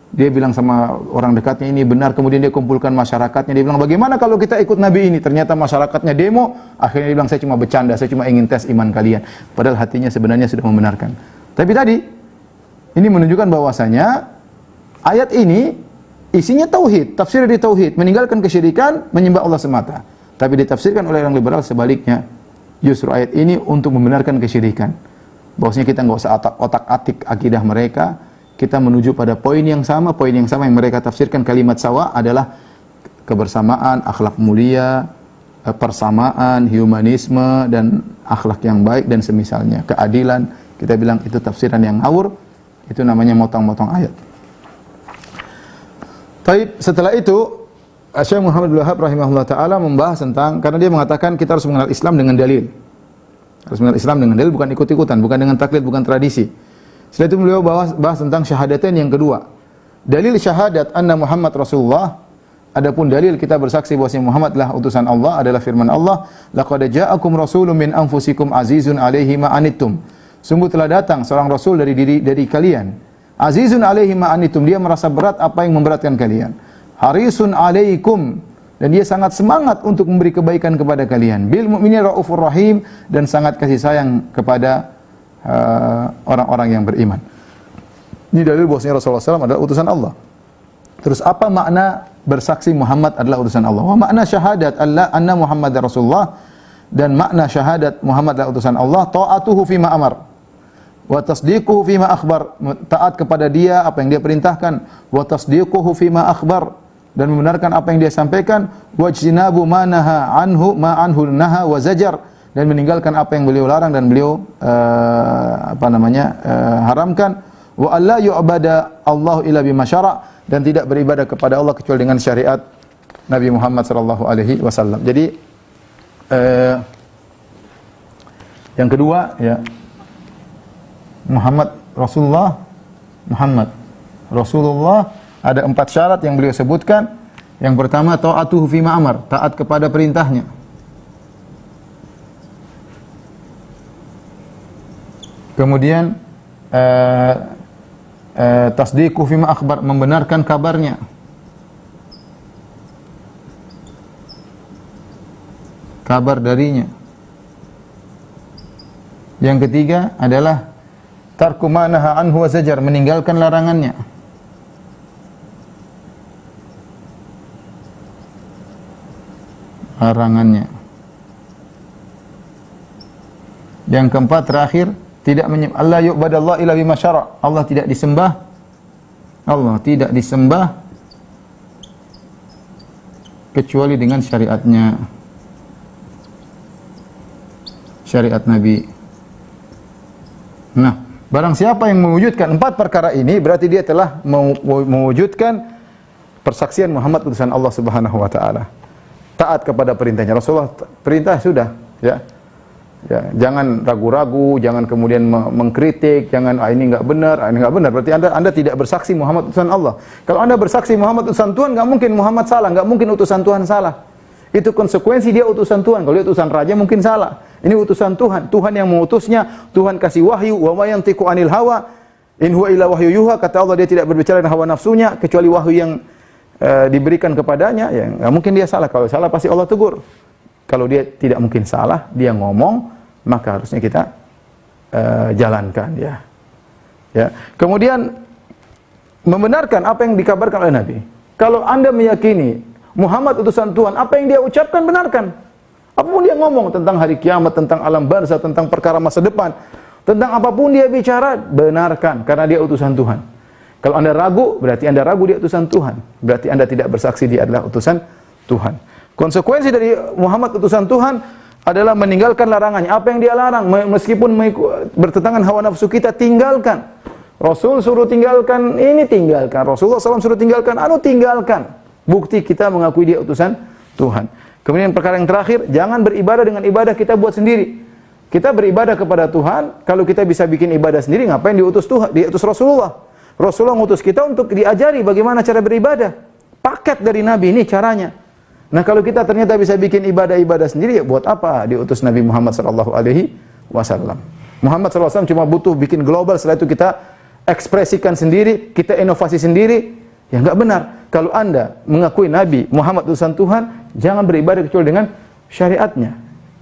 Dia bilang sama orang dekatnya, ini benar. Kemudian dia kumpulkan masyarakatnya. Dia bilang, bagaimana kalau kita ikut Nabi ini? Ternyata masyarakatnya demo. Akhirnya dia bilang, saya cuma bercanda, saya cuma ingin tes iman kalian. Padahal hatinya sebenarnya sudah membenarkan. Tapi tadi, ini menunjukkan bahwasanya ayat ini isinya tauhid, tafsir di tauhid, meninggalkan kesyirikan, menyembah Allah semata. Tapi ditafsirkan oleh orang liberal sebaliknya. Justru ayat ini untuk membenarkan kesyirikan. Bahwasanya kita nggak usah otak-atik akidah mereka. Kita menuju pada poin yang sama yang mereka tafsirkan kalimat sawa adalah kebersamaan, akhlak mulia, persamaan, humanisme dan akhlak yang baik dan semisalnya, keadilan. Kita bilang itu tafsiran yang ngawur, itu namanya motong-motong ayat. Baik, setelah itu Syekh Muhammad bin Wahab rahimahullah taala membahas tentang, karena dia mengatakan kita harus mengenal Islam dengan dalil. Harus mengenal Islam dengan dalil, bukan ikut-ikutan, bukan dengan taklid, bukan tradisi. Setelah itu beliau bahas tentang syahadatain yang kedua. Dalil syahadat anna Muhammad Rasulullah, adapun dalil kita bersaksi bahwa Muhammad adalah utusan Allah adalah firman Allah, laqad ja'akum rasulun min anfusikum azizun 'alaihi ma anittum. Sungguh telah datang seorang rasul dari kalian. Azizun 'alaihi ma anittum, dia merasa berat apa yang memberatkan kalian. Harisun 'alaikum, dan dia sangat semangat untuk memberi kebaikan kepada kalian. Bil mu'minina raufur rahim, dan sangat kasih sayang kepada orang-orang yang beriman. Ini dalil bahwasanya Rasulullah SAW adalah utusan Allah. Terus apa makna bersaksi Muhammad adalah utusan Allah? Wa makna syahadat anna Muhammad Rasulullah, dan makna syahadat Muhammad adalah utusan Allah, ta'atuhu fima amar wa tasdiquhu fima akhbar, taat kepada dia apa yang dia perintahkan, wa tasdiquhu fima akhbar, dan membenarkan apa yang dia sampaikan, wajtinabu ma naha anhu ma anhu naha wa zajar, dan meninggalkan apa yang beliau larang dan beliau haramkan. Wa alla yu'bada Allah illa bima syara', dan tidak beribadah kepada Allah kecuali dengan syariat Nabi Muhammad sallallahu alaihi wasallam. Jadi yang kedua ya, Muhammad Rasulullah ada 4 syarat yang beliau sebutkan. Yang pertama, ta'atuhu fima amar, taat kepada perintahnya. Kemudian tasdiqu fima akhbar, membenarkan kabarnya. Kabar darinya. Yang ketiga adalah tarku ma naha anhu wa zajar, meninggalkan larangannya. Yang keempat terakhir, tidak Allah yu'badallah illa bima syara', Allah tidak disembah kecuali dengan syariatnya, syariat Nabi. Nah, barang siapa yang mewujudkan 4 perkara ini, berarti dia telah mewujudkan persaksian Muhammad utusan Allah Subhanahu wa taala. Taat kepada perintahnya. Rasulullah perintah sudah, ya. Ya, jangan ragu-ragu, jangan kemudian mengkritik, jangan ini enggak benar, ini enggak benar. Berarti Anda tidak bersaksi Muhammad utusan Allah. Kalau Anda bersaksi Muhammad utusan Tuhan, enggak mungkin Muhammad salah, enggak mungkin utusan Tuhan salah. Itu konsekuensi dia utusan Tuhan. Kalau dia utusan raja mungkin salah. Ini utusan Tuhan, Tuhan yang mengutusnya, Tuhan kasih wahyu, wa ma yantiqu anil hawa in huwa illa wahyu yuha, kata Allah dia tidak berbicara dengan hawa nafsunya kecuali wahyu yang diberikan kepadanya. Ya, enggak mungkin dia salah. Kalau salah pasti Allah tegur. Kalau dia tidak mungkin salah, dia ngomong, maka harusnya kita jalankan, ya. Ya. Kemudian membenarkan apa yang dikabarkan oleh Nabi. Kalau Anda meyakini Muhammad utusan Tuhan, apa yang dia ucapkan benarkan. Apapun dia ngomong tentang hari kiamat, tentang alam barzah, tentang perkara masa depan, tentang apapun dia bicara, benarkan karena dia utusan Tuhan. Kalau Anda ragu, berarti Anda ragu dia utusan Tuhan. Berarti Anda tidak bersaksi dia adalah utusan Tuhan. Konsekuensi dari Muhammad utusan Tuhan adalah meninggalkan larangannya. Apa yang dia larang, meskipun bertentangan hawa nafsu kita, tinggalkan. Rasul suruh tinggalkan ini, tinggalkan. Rasulullah SAW suruh tinggalkan, tinggalkan. Bukti kita mengakui dia utusan Tuhan. Kemudian perkara yang terakhir, jangan beribadah dengan ibadah kita buat sendiri. Kita beribadah kepada Tuhan, kalau kita bisa bikin ibadah sendiri, ngapain diutus Tuhan, diutus Rasulullah? Rasulullah ngutus kita untuk diajari bagaimana cara beribadah. Paket dari Nabi ini caranya. Nah, kalau kita ternyata bisa bikin ibadah-ibadah sendiri, ya buat apa diutus Nabi Muhammad sallallahu alaihi wasallam? Muhammad sallallahu alaihi wasallam cuma butuh bikin global, setelah itu kita ekspresikan sendiri, kita inovasi sendiri. Ya enggak benar. Kalau Anda mengakui Nabi Muhammad utusan Tuhan, jangan beribadah kecuali dengan syariatnya.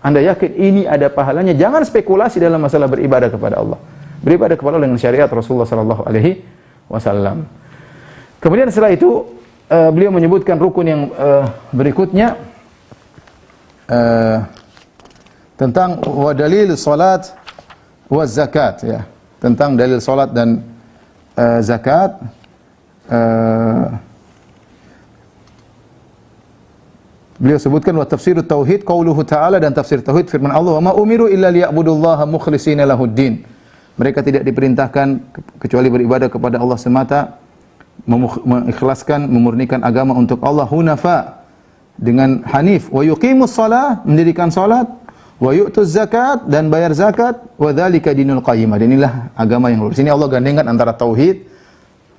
Anda yakin ini ada pahalanya, jangan spekulasi dalam masalah beribadah kepada Allah. Beribadah kepada Allah dengan syariat Rasulullah sallallahu alaihi wasallam. Kemudian setelah itu beliau menyebutkan rukun yang berikutnya tentang wa dalil salat wa zakat, ya. Tentang dalil salat dan zakat. Beliau sebutkan wa tafsirut tauhid qauluhu ta'ala, dan tafsir tauhid firman Allah, wa ma umiru illa liya'budullaha mukhlishina lahuddin. Mereka tidak diperintahkan kecuali beribadah kepada Allah semata, mengikhlaskan, memurnikan agama untuk Allah, hunafa, dengan hanif, wa yuqimus shalah, mendirikan salat, wa yu'tuz zakat, dan bayar zakat, wa dzalika dinul qayyimah. Dan inilah agama yang lurus. Ini Allah gandengkan antara tauhid,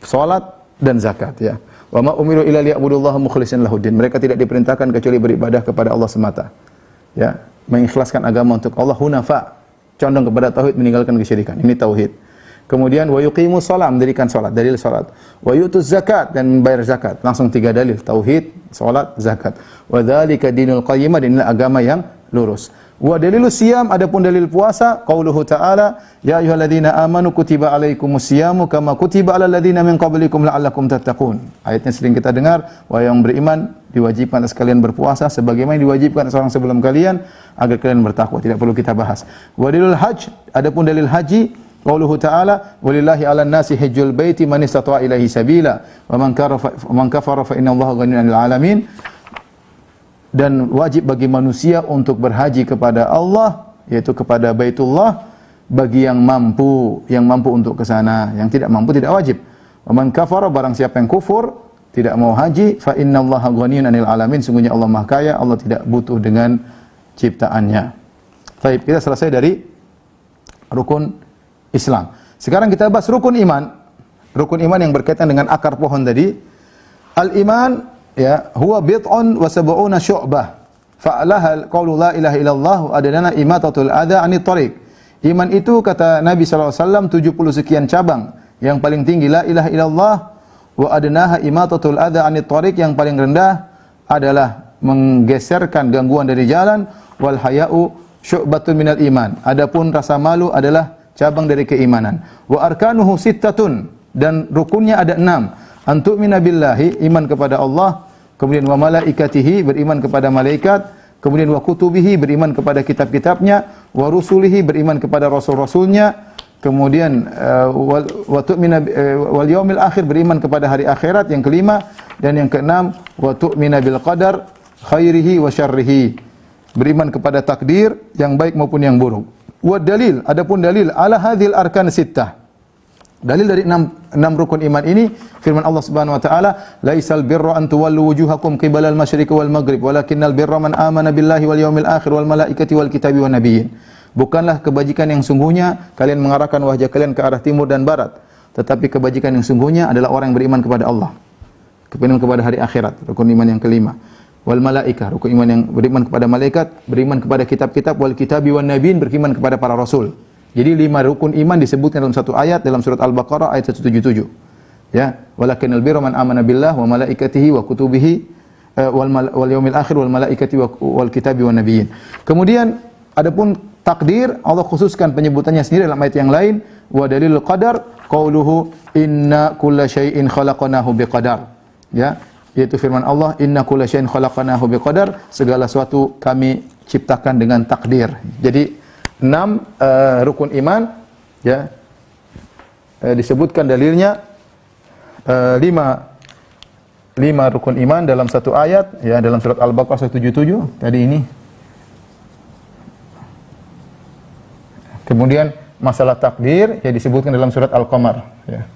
salat dan zakat, ya. Wa ma umiru illa liya'budullaha mukhlishina lahuddin. Mereka tidak diperintahkan kecuali beribadah kepada Allah semata. Ya, mengikhlaskan agama untuk Allah, hunafa, condong kepada tauhid, meninggalkan kesyirikan. Ini tauhid. Kemudian wa yuqimus shalah, mendirikan salat, dalil salat. Wa yutuz zakat, dan membayar zakat. Langsung 3 dalil, tauhid, salat, zakat. Wa dzalika dinul qayyimah, dan inilah agama yang lurus. Wa dalilus siyam, adapun dalil puasa, qauluhu ta'ala, ya ayyuhalladzina amanu kutiba alaikumus siyamu kama kutiba alal ladzina min qablikum la'allakum tattaqun. Ayatnya sering kita dengar, wahai yang beriman, diwajibkan atas kalian berpuasa sebagaimana diwajibkan atas orang sebelum kalian agar kalian bertakwa. Tidak perlu kita bahas. Wa dalilul hajj, adapun dalil haji, qauluhu ta'ala, walillahi 'alan nasi hajjul baiti man istata'a ilaihi sabila wa man kafara fa innallaha ghaniyyun 'anil 'alamin. Dan wajib bagi manusia untuk berhaji kepada Allah, yaitu kepada Baitullah, bagi yang mampu untuk ke sana. Yang tidak mampu tidak wajib. Wa man kafara, barang siapa yang kufur, tidak mau haji, fa innallaha ghaniyyun 'anil 'alamin, sungguhnya Allah Maha Kaya, Allah tidak butuh dengan ciptaannya. Baik, kita selesai dari rukun Islam. Sekarang kita bahas rukun iman. Rukun iman yang berkaitan dengan akar pohon tadi. Al-iman, ya, huwa bid'un wa sab'una syu'bah. Fa'alaha qaulu la ilaha illallah adana imatatul adza 'anit thariq. Iman itu kata Nabi sallallahu alaihi wasallam 70 sekian cabang. Yang paling tinggi la ilaha illallah, wa adnaha imatatul adza 'anit thariq, yang paling rendah adalah menggeserkan gangguan dari jalan, wal haya'u syu'batun minal iman. Adapun rasa malu adalah cabang dari keimanan. Wa arkanuhu sittatun, dan rukunnya ada 6. Antu'mina billahi, iman kepada Allah, kemudian wa malaikatihi, beriman kepada malaikat, kemudian wa kutubihi, beriman kepada kitab-kitabnya, wa rusulihi, beriman kepada rasul-rasulnya, kemudian wa tu'mina wal yaumil akhir, beriman kepada hari akhirat, yang kelima, dan yang keenam wa tu'mina bil qadar khairihi wa syarrihi, beriman kepada takdir yang baik maupun yang buruk. Wa dalil, adapun dalil ala hadhil arkan sittah. Dalil dari 6 rukun iman ini, firman Allah Subhanahu wa taala, laisal birra an tuwallu wujuhakum qibalal masyriqi wal maghrib walakinnal birra man amana billahi wal yaumil akhir wal malaikati wal kitabi wan nabiyyin. Bukanlah kebajikan yang sungguhnya kalian mengarahkan wajah kalian ke arah timur dan barat, tetapi kebajikan yang sungguhnya adalah orang yang beriman kepada Allah, beriman kepada hari akhirat, rukun iman yang kelima. Wal malaikah, rukun iman yang beriman kepada malaikat, beriman kepada kitab-kitab, wal kitabi wan nabiyyin, beriman kepada para rasul. Jadi 5 rukun iman disebutkan dalam satu ayat dalam surat Al-Baqarah ayat 177. Ya, walakinnal birra man amana billah wa malaikatihi wa kutubihi wal yaumil akhir wal malaikati wal kitabi wan nabiyyin. Kemudian adapun takdir, Allah khususkan penyebutannya sendiri dalam ayat yang lain, wa dalilul qadar qauluhu inna kulla syai'in khalaqnahu biqadar. Ya, yaitu firman Allah, inna kulla syai'in khalaqnahu biqadar, segala sesuatu kami ciptakan dengan takdir. Jadi 6 rukun iman, ya, disebutkan dalilnya 5 rukun iman dalam satu ayat, ya, dalam surat Al-Baqarah 177 tadi ini. Kemudian masalah takdir, ya, disebutkan dalam surat Al-Qamar, ya.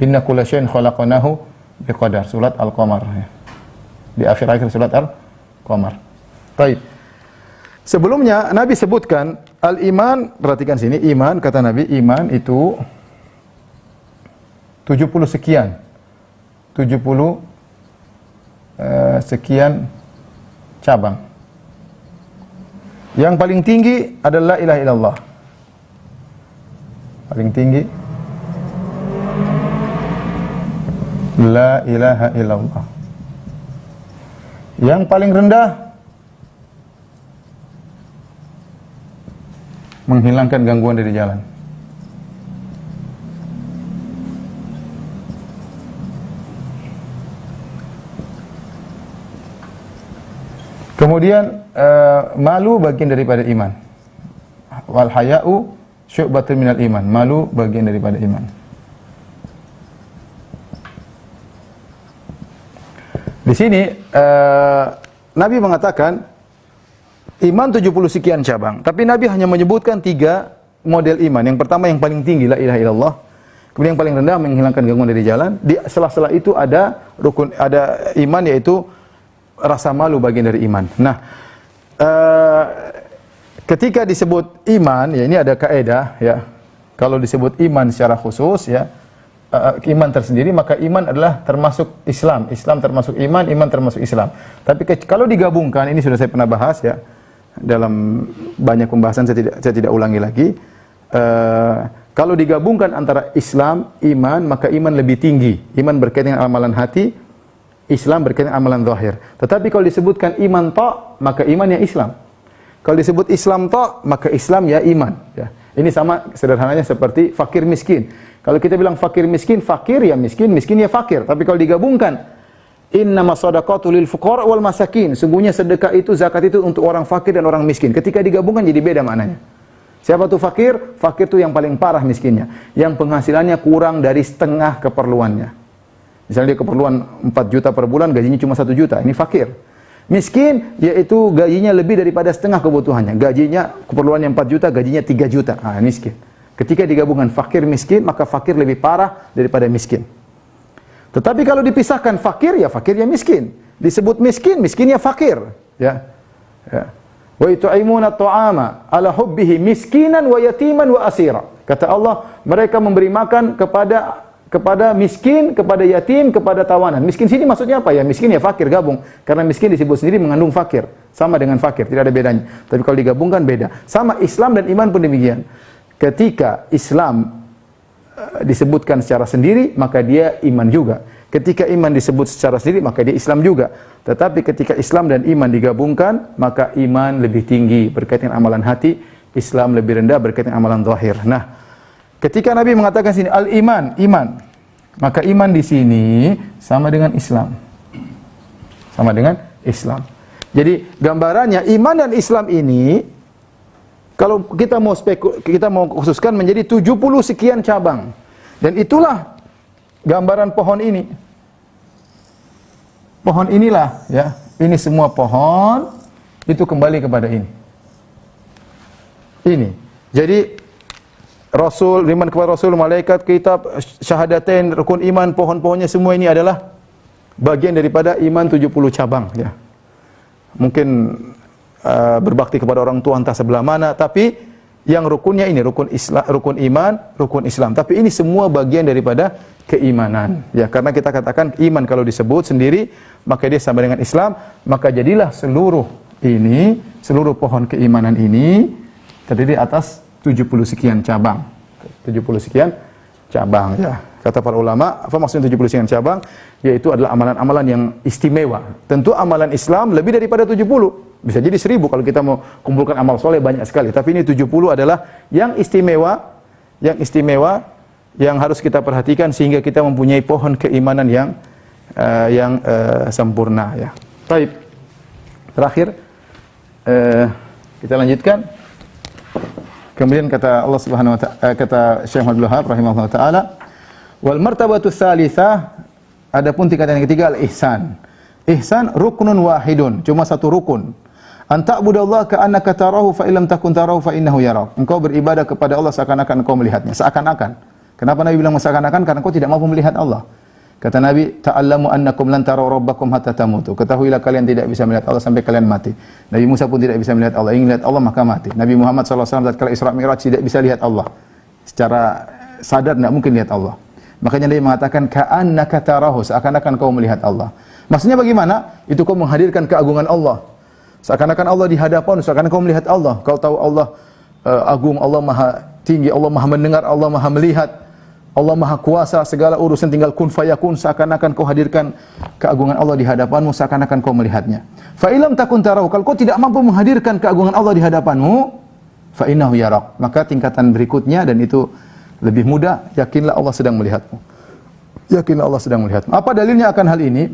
Inna kulla syai'in khalaqnahu biqadar, surat Al-Qamar, ya. Di akhir-akhir surat Al-Qamar. Baik. Sebelumnya Nabi sebutkan Al-iman, perhatikan sini, iman, kata Nabi, iman itu 70 sekian. 70 sekian cabang. Yang paling tinggi adalah la ilaha illallah. Paling tinggi la ilaha illallah. Yang paling rendah menghilangkan gangguan dari jalan. Kemudian malu bagian daripada iman. Wal haya'u syu'batun minal iman. Malu bagian daripada iman. Di sini Nabi mengatakan iman 70 sekian cabang, tapi Nabi hanya menyebutkan 3 model iman. Yang pertama yang paling tinggi la ilaha illallah. Kemudian yang paling rendah menghilangkan gangguan dari jalan. Di sela-sela itu ada rukun, ada iman, yaitu rasa malu bagian dari iman. Nah, ketika disebut iman, ya ini ada kaidah ya. Kalau disebut iman secara khusus ya, iman tersendiri, maka iman adalah termasuk Islam. Islam termasuk iman, iman termasuk Islam. Tapi kalau digabungkan, ini sudah saya pernah bahas ya, dalam banyak pembahasan, saya tidak ulangi lagi. Kalau digabungkan antara Islam, iman, maka iman lebih tinggi. Iman berkaitan dengan amalan hati, Islam berkaitan dengan amalan zahir. Tetapi kalau disebutkan iman ta', maka iman ya Islam. Kalau disebut Islam ta', maka Islam ya iman. Ya. Ini sama sederhananya seperti fakir miskin. Kalau kita bilang fakir miskin, fakir ya miskin, miskin ya fakir. Tapi kalau digabungkan, innamas shadaqatu lil fuqara wal masakin. Sungguhnya sedekah itu, zakat itu untuk orang fakir dan orang miskin. Ketika digabungkan jadi beda maknanya. Siapa tuh fakir? Fakir itu yang paling parah miskinnya, yang penghasilannya kurang dari setengah keperluannya. Misalnya dia keperluan 4 juta per bulan, gajinya cuma 1 juta. Ini fakir. Miskin, yaitu gajinya lebih daripada setengah kebutuhannya. Gajinya, keperluannya 4 juta, gajinya 3 juta. Miskin. Ketika digabungkan fakir miskin, maka fakir lebih parah daripada miskin. Tetapi kalau dipisahkan fakir ya miskin. Disebut miskin, miskin ya fakir. Ya. Wa yut'imuna at'ama ala hubbihi miskinan wa yatiman wa asira. Kata Allah, mereka memberi makan kepada miskin, kepada yatim, kepada tawanan. Miskin sini maksudnya apa ya? Miskin ya fakir, gabung. Karena miskin disebut sendiri mengandung fakir. Sama dengan fakir, tidak ada bedanya. Tapi kalau digabungkan beda. Sama Islam dan iman pun demikian. Ketika Islam disebutkan secara sendiri, maka dia iman juga. Ketika iman disebut secara sendiri, maka dia Islam juga. Tetapi ketika Islam dan iman digabungkan, maka iman lebih tinggi berkaitan dengan amalan hati, Islam lebih rendah berkaitan dengan amalan zahir. Nah, ketika Nabi mengatakan sini al-iman, iman, maka iman di sini sama dengan Islam. Sama dengan Islam. Jadi gambarannya iman dan Islam ini, kalau kita mau khususkan menjadi 70 sekian cabang. Dan itulah gambaran pohon ini. Pohon inilah ya, ini semua pohon itu kembali kepada ini. Ini. Jadi Rasul, iman kepada Rasul, malaikat, kitab, syahadatain, rukun iman, pohon-pohonnya semua ini adalah bagian daripada iman 70 cabang ya. Mungkin berbakti kepada orang tua entah sebelah mana, tapi yang rukunnya ini rukun Islam, rukun iman, rukun Islam. Tapi ini semua bagian daripada keimanan. Ya, karena kita katakan iman kalau disebut sendiri, maka dia sama dengan Islam, maka jadilah seluruh pohon keimanan ini terdiri atas 70 sekian cabang. 70 sekian cabang ya. Kata para ulama, apa maksudnya 70 sekian cabang? Yaitu adalah amalan-amalan yang istimewa. Tentu amalan Islam lebih daripada 70. Bisa jadi 1000 kalau kita mau kumpulkan amal soleh banyak sekali. Tapi ini 70 adalah yang istimewa, yang harus kita perhatikan sehingga kita mempunyai pohon keimanan yang sempurna ya. Baik. Terakhir kita lanjutkan. Kemudian kata Allah Subhanahu wa ta'ala, kata Syekh Abdul Wahab rahimahullah taala, wal martabatu tsalitsah, adapun tingkatan yang ketiga al-ihsan. Ihsan ruknun wahidun, cuma satu rukun. Anta'budallaha ka'annaka tarahu fa illam takun tarahu fa innahu yarak. Engkau beribadah kepada Allah seakan-akan engkau melihatnya, seakan-akan. Kenapa Nabi bilang seakan-akan? Karena engkau tidak mampu melihat Allah. Kata Nabi, ta'allamu annakum lan taraw rabbakum hatta tamutu. Ketahuilah kalian tidak bisa melihat Allah sampai kalian mati. Nabi Musa pun tidak bisa melihat Allah. Ingin melihat Allah maka mati. Nabi Muhammad SAW tatkala Isra Mi'raj tidak bisa lihat Allah. Secara sadar tidak mungkin lihat Allah. Makanya Nabi mengatakan ka'annaka tarahu, seakan-akan kau melihat Allah. Maksudnya bagaimana? Itu kau menghadirkan keagungan Allah. Seakan-akan Allah di hadapan, seakan-akan kau melihat Allah. Kau tahu Allah agung, Allah maha tinggi, Allah maha mendengar, Allah maha melihat. Allah maha kuasa, segala urusan tinggal kun fayakun, seakan-akan kau hadirkan keagungan Allah di hadapanmu, seakan-akan kau melihatnya. Fa ilam takun tarahu, kalau kau tidak mampu menghadirkan keagungan Allah di hadapanmu, fa innahu yarak. Maka tingkatan berikutnya, dan itu lebih mudah, yakinlah Allah sedang melihatmu. Yakinlah Allah sedang melihatmu. Apa dalilnya akan hal ini?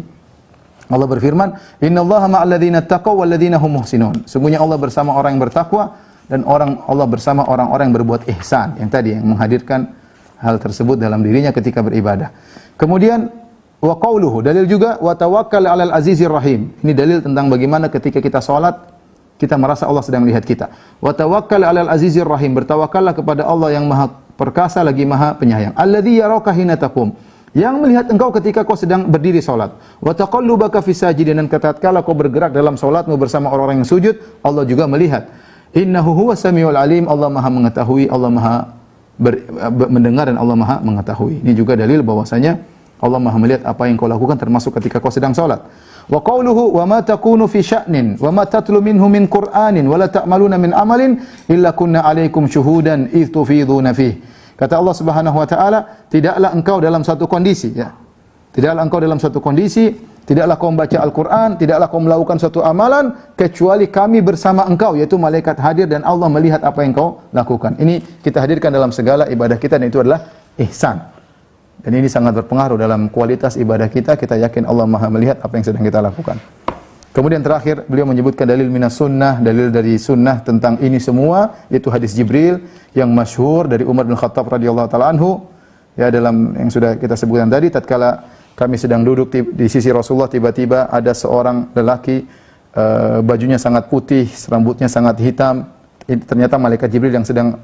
Allah berfirman, innallaha ma'al ladzina taqaw wal ladzina hum muhsinun. Sungguhnya Allah bersama orang yang bertakwa dan Allah bersama orang-orang yang berbuat ihsan. Yang tadi yang menghadirkan hal tersebut dalam dirinya ketika beribadah. Kemudian wa qauluhu, dalil juga wa tawakkal 'alal azizir rahim. Ini dalil tentang bagaimana ketika kita salat kita merasa Allah sedang melihat kita. Wa tawakkal 'alal azizir rahim, bertawakallah kepada Allah yang Maha perkasa lagi Maha penyayang. Alladzi yaraka hina taqum, yang melihat engkau ketika kau sedang berdiri salat. Wa taqallubaka fis sajidin, dan tatkala kau bergerak dalam salatmu bersama orang-orang yang sujud, Allah juga melihat. Innahu huwas samiul alim, Allah Maha mengetahui, Allah Maha mendengar, dan Allah Maha mengetahui. Ini juga dalil bahwasanya Allah Maha melihat apa yang kau lakukan termasuk ketika kau sedang salat. Wa qauluhu wa ma takunu fi sya'nin wa ma tatlu minhu min Qur'anin wa la ta'maluna min amalin illa kunna 'alaikum syuhudan idh tufiduna fihi. Kata Allah Subhanahu wa taala, tidaklah engkau dalam satu kondisi, ya. Tidaklah engkau dalam satu kondisi, tidaklah kau membaca Al-Qur'an, tidaklah kau melakukan suatu amalan kecuali kami bersama engkau, yaitu malaikat hadir dan Allah melihat apa yang kau lakukan. Ini kita hadirkan dalam segala ibadah kita, dan itu adalah ihsan. Dan ini sangat berpengaruh dalam kualitas ibadah kita. Kita yakin Allah Maha melihat apa yang sedang kita lakukan. Kemudian terakhir beliau menyebutkan dalil minas sunnah, dalil dari sunnah tentang ini semua, yaitu hadis Jibril yang masyhur dari Umar bin Khattab radhiyallahu taala anhu, ya, dalam yang sudah kita sebutkan tadi, tatkala kami sedang duduk di sisi Rasulullah, tiba-tiba ada seorang lelaki, bajunya sangat putih, rambutnya sangat hitam. Ternyata malaikat Jibril yang sedang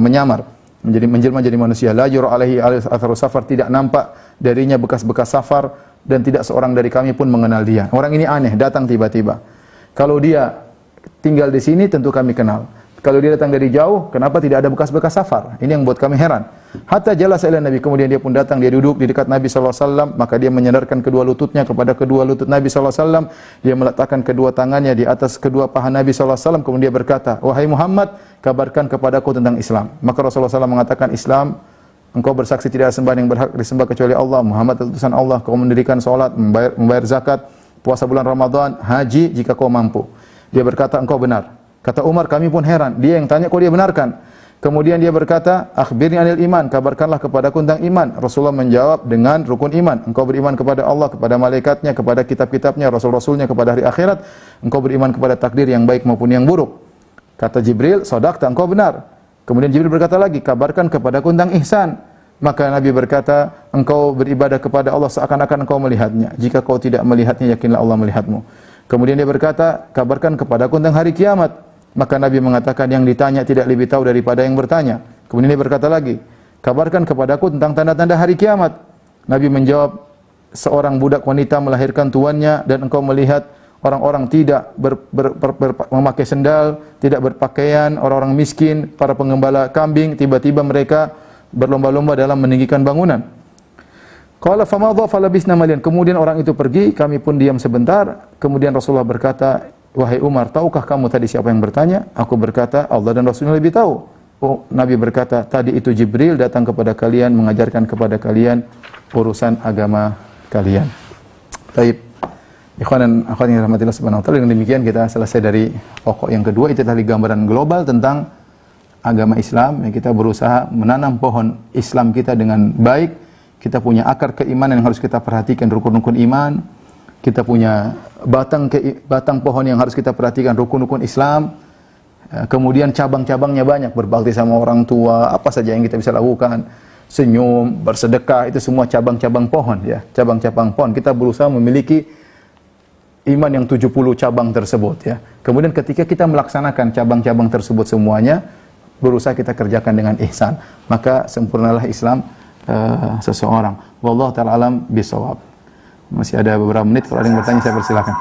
menyamar, menjelma jadi manusia. La yura alaihi atharu safar, tidak nampak darinya bekas-bekas safar, dan tidak seorang dari kami pun mengenal dia. Orang ini aneh, datang tiba-tiba. Kalau dia tinggal di sini tentu kami kenal. Kalau dia datang dari jauh, kenapa tidak ada bekas-bekas safar? Ini yang buat kami heran. Hatta jalasa ila Nabi, kemudian dia pun datang, dia duduk di dekat Nabi sallallahu alaihi wasallam, maka dia menyandarkan kedua lututnya kepada kedua lutut Nabi sallallahu alaihi wasallam, dia meletakkan kedua tangannya di atas kedua paha Nabi sallallahu alaihi wasallam, kemudian dia berkata, "Wahai Muhammad, kabarkan kepadaku tentang Islam." Maka Rasulullah SAW mengatakan, "Islam, engkau bersaksi tidak ada sembahan yang berhak disembah kecuali Allah, Muhammad utusan Allah, kau mendirikan salat, membayar zakat, puasa bulan Ramadan, haji jika kau mampu." Dia berkata, "Engkau benar." Kata Umar, kami pun heran. Dia yang tanya, kok dia benarkan? Kemudian dia berkata, "Akhbirni anil iman, kabarkanlah kepadaku tentang iman." Rasulullah menjawab dengan rukun iman. Engkau beriman kepada Allah, kepada malaikatnya, kepada kitab-kitabnya, rasul-rasulnya, kepada hari akhirat. Engkau beriman kepada takdir yang baik maupun yang buruk. Kata Jibril, "Shadaqta, engkau benar." Kemudian Jibril berkata lagi, "Kabarkan kepadaku tentang ihsan." Maka Nabi berkata, "Engkau beribadah kepada Allah seakan-akan engkau melihatnya. Jika kau tidak melihatnya, yakinlah Allah melihatmu." Kemudian dia berkata, "Kabarkan kepadaku tentang hari kiamat." Maka Nabi mengatakan, yang ditanya tidak lebih tahu daripada yang bertanya. Kemudian dia berkata lagi, "Kabarkan kepadaku tentang tanda-tanda hari kiamat." Nabi menjawab, "Seorang budak wanita melahirkan tuannya, dan engkau melihat orang-orang tidak memakai sendal, tidak berpakaian, orang-orang miskin, para pengembala kambing, tiba-tiba mereka berlomba-lomba dalam meninggikan bangunan." Qala famadha falabisna malian. Kemudian orang itu pergi, kami pun diam sebentar. Kemudian Rasulullah berkata, "Wahai Umar, tahukah kamu tadi siapa yang bertanya?" Aku berkata, "Allah dan Rasulnya lebih tahu." Oh, Nabi berkata, "Tadi itu Jibril datang kepada kalian, mengajarkan kepada kalian urusan agama kalian." Baik. Ikhwan dan akhwat yang dirahmati Allah Subhanahu wa taala, dengan demikian kita selesai dari pokok yang kedua. Itu tadi gambaran global tentang agama Islam. Kita berusaha menanam pohon Islam kita dengan baik. Kita punya akar keimanan yang harus kita perhatikan, rukun-rukun iman. Kita punya batang pohon yang harus kita perhatikan, rukun-rukun Islam. Kemudian cabang-cabangnya banyak, berbakti sama orang tua, apa saja yang kita bisa lakukan, senyum, bersedekah, itu semua cabang-cabang pohon, ya, cabang-cabang pohon. Kita berusaha memiliki iman yang 70 cabang tersebut, ya. Kemudian ketika kita melaksanakan cabang-cabang tersebut semuanya, berusaha kita kerjakan dengan ihsan, maka sempurnalah Islam seseorang. Wallahu ta'ala alam bisawab. Masih ada beberapa menit, kalau ada yang bertanya saya persilakan.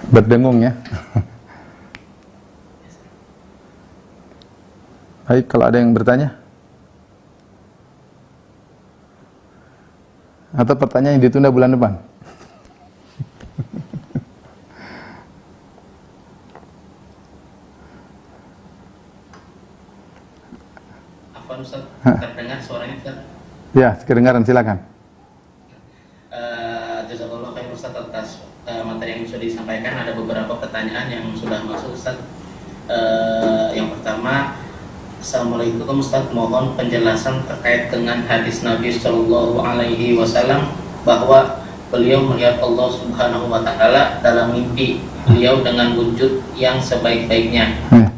Berdengung ya. Baik, kalau ada yang bertanya atau pertanyaan yang ditunda bulan depan. Apa Ustaz? Terdengar suaranya Ustaz? Ya, kedengaran, silakan. Jazakallah khair Ustaz atas materi yang sudah disampaikan. Ada beberapa pertanyaan yang sudah masuk Ustaz. Yang pertama, Assalamualaikum Ustaz, mohon penjelasan terkait dengan hadis Nabi Shallallahu Alaihi Wasallam bahwa beliau melihat Allah Subhanahu Wa Taala dalam mimpi beliau dengan wujud yang sebaik-baiknya.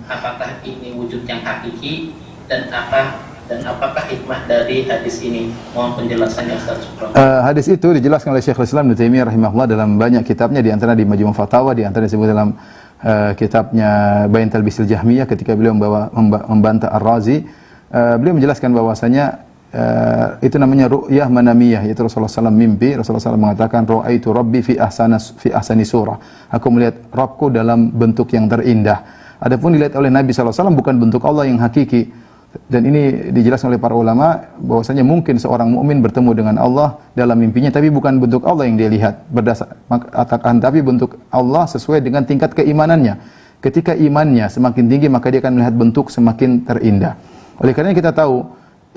Apakah ini wujud yang hakiki dan apakah hikmah dari hadis ini? Mohon penjelasannya Ustaz. Hadis itu dijelaskan oleh Syekhul Islam Ibnu Taimiyah rahimahullah dalam banyak kitabnya, di antara di Majmu' Fatawa, di antara disebut dalam kitabnya Bayan Talbisil Jahmiyah ketika beliau membantah Ar-Razi. Beliau menjelaskan bahwasanya itu namanya ru'yah manamiyah, yaitu Rasulullah SAW mimpi. Rasulullah SAW mengatakan ra'aitu rabbi fi ahsani surah, aku melihat Rabbku dalam bentuk yang terindah. Adapun dilihat oleh Nabi SAW bukan bentuk Allah yang hakiki. Dan ini dijelaskan oleh para ulama bahwasanya mungkin seorang mukmin bertemu dengan Allah dalam mimpinya, tapi bukan bentuk Allah yang dia lihat tapi bentuk Allah sesuai dengan tingkat keimanannya. Ketika imannya semakin tinggi, maka dia akan melihat bentuk semakin terindah. Oleh karena kita tahu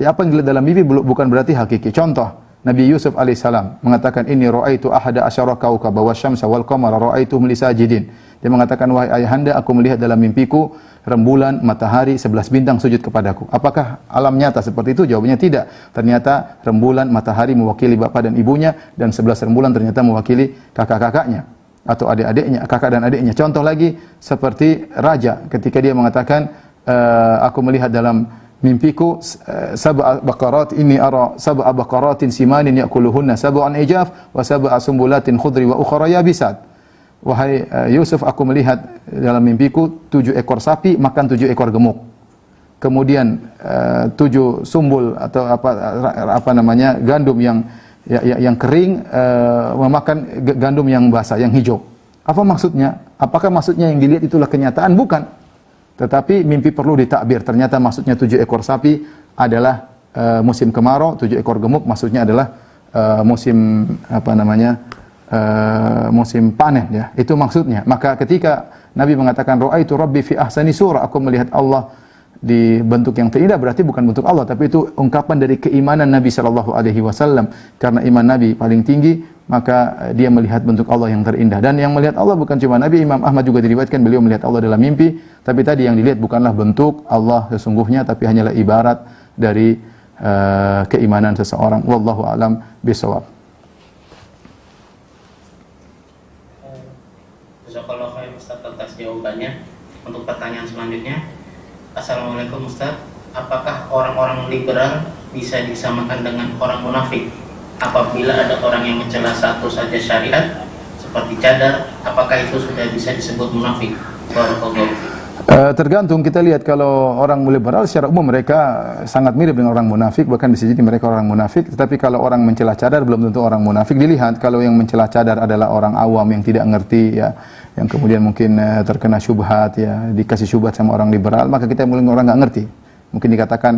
apa yang dilihat dalam mimpi bukan berarti hakiki. Contoh, Nabi Yusuf alaihissalam mengatakan inni ra'aitu ahada asyara kaukaba wasyamsa wal qamara ra'aituhum li sajidin. Dia mengatakan, wahai ayahanda, aku melihat dalam mimpiku rembulan, matahari, 11 bintang sujud kepadaku. Apakah alam nyata seperti itu? Jawabannya tidak. Ternyata rembulan, matahari mewakili bapak dan ibunya, dan 11 rembulan ternyata mewakili kakak-kakaknya atau adik-adiknya, kakak dan adiknya. Contoh lagi seperti raja ketika dia mengatakan, aku melihat dalam mimpiku sab'a baqarat inni ara sab'a baqaratin simanin ya'kuluhunna sab'un ijaf wa sab'a sumbulatin khudri wa ukhra yabisat. Wahai Yusuf, aku melihat dalam mimpiku 7 ekor sapi makan 7 ekor gemuk. Kemudian 7 sumbul atau apa namanya gandum yang kering memakan gandum yang basah, yang hijau. Apa maksudnya? Apakah maksudnya yang dilihat itulah kenyataan? Bukan. Tetapi mimpi perlu ditakbir. Ternyata maksudnya 7 ekor sapi adalah musim kemarau, 7 ekor gemuk maksudnya adalah musim musim panen, ya. Itu maksudnya. Maka ketika Nabi mengatakan ra'aitu rabbi fi ahsani surah, aku melihat Allah di bentuk yang terindah, berarti bukan bentuk Allah, tapi itu ungkapan dari keimanan Nabi sallallahu alaihi wasallam. Karena iman Nabi paling tinggi, maka dia melihat bentuk Allah yang terindah. Dan yang melihat Allah bukan cuma Nabi, Imam Ahmad juga diriwayatkan beliau melihat Allah dalam mimpi, tapi tadi yang dilihat bukanlah bentuk Allah sesungguhnya, tapi hanyalah ibarat dari keimanan seseorang. Wallahu a'lam bishawab. Jazakallah khair Ustaz atas jawabannya. Untuk pertanyaan selanjutnya, Assalamualaikum Ustaz, apakah orang-orang liberal bisa disamakan dengan orang munafik? Apabila ada orang yang mencela satu saja syariat seperti cadar, apakah itu sudah bisa disebut munafik? Barakallahu fiik. Tergantung, kita lihat kalau orang liberal secara umum mereka sangat mirip dengan orang munafik, bahkan bisa jadi mereka orang munafik. Tetapi kalau orang mencela cadar belum tentu orang munafik. Dilihat kalau yang mencela cadar adalah orang awam yang tidak ngerti, ya, yang kemudian mungkin terkena syubhat, ya, dikasih syubhat sama orang liberal, maka kita mulai orang nggak ngerti. Mungkin dikatakan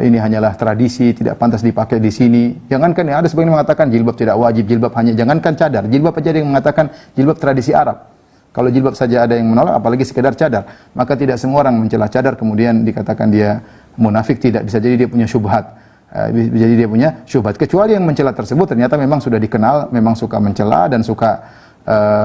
ini hanyalah tradisi, tidak pantas dipakai di sini. Jangankan ya, ada sebagian yang mengatakan jilbab tidak wajib, jilbab hanya, jangankan cadar, jilbab aja ada yang mengatakan jilbab tradisi Arab. Kalau jilbab saja ada yang menolak, apalagi sekedar cadar. Maka tidak semua orang mencela cadar kemudian dikatakan dia munafik, tidak. Bisa jadi dia punya syubhat. Bisa jadi dia punya syubhat. Kecuali yang mencela tersebut ternyata memang sudah dikenal, memang suka mencela dan suka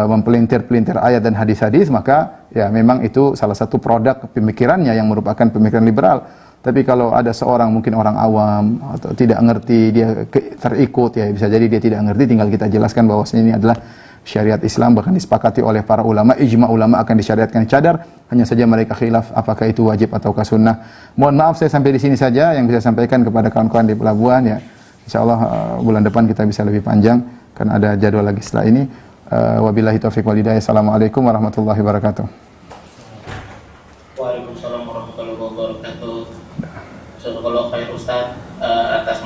mempelintir-pelintir ayat dan hadis-hadis, maka ya memang itu salah satu produk pemikirannya yang merupakan pemikiran liberal. Tapi kalau ada seorang mungkin orang awam atau tidak ngerti, dia terikut, ya bisa jadi dia tidak ngerti, tinggal kita jelaskan bahwasanya ini adalah syariat Islam, bahkan disepakati oleh para ulama, ijma ulama akan disyariatkan cadar, hanya saja mereka khilaf apakah itu wajib ataukah sunnah. Mohon maaf saya sampai di sini saja yang bisa sampaikan kepada kawan-kawan di pelabuhan ya. Insyaallah bulan depan kita bisa lebih panjang karena ada jadwal lagi setelah ini. Wabillahi taufiq wal hidayah. Assalamualaikum warahmatullahi wabarakatuh. Waalaikumsalam warahmatullahi wabarakatuh. Jazakallahu khair Ustaz atas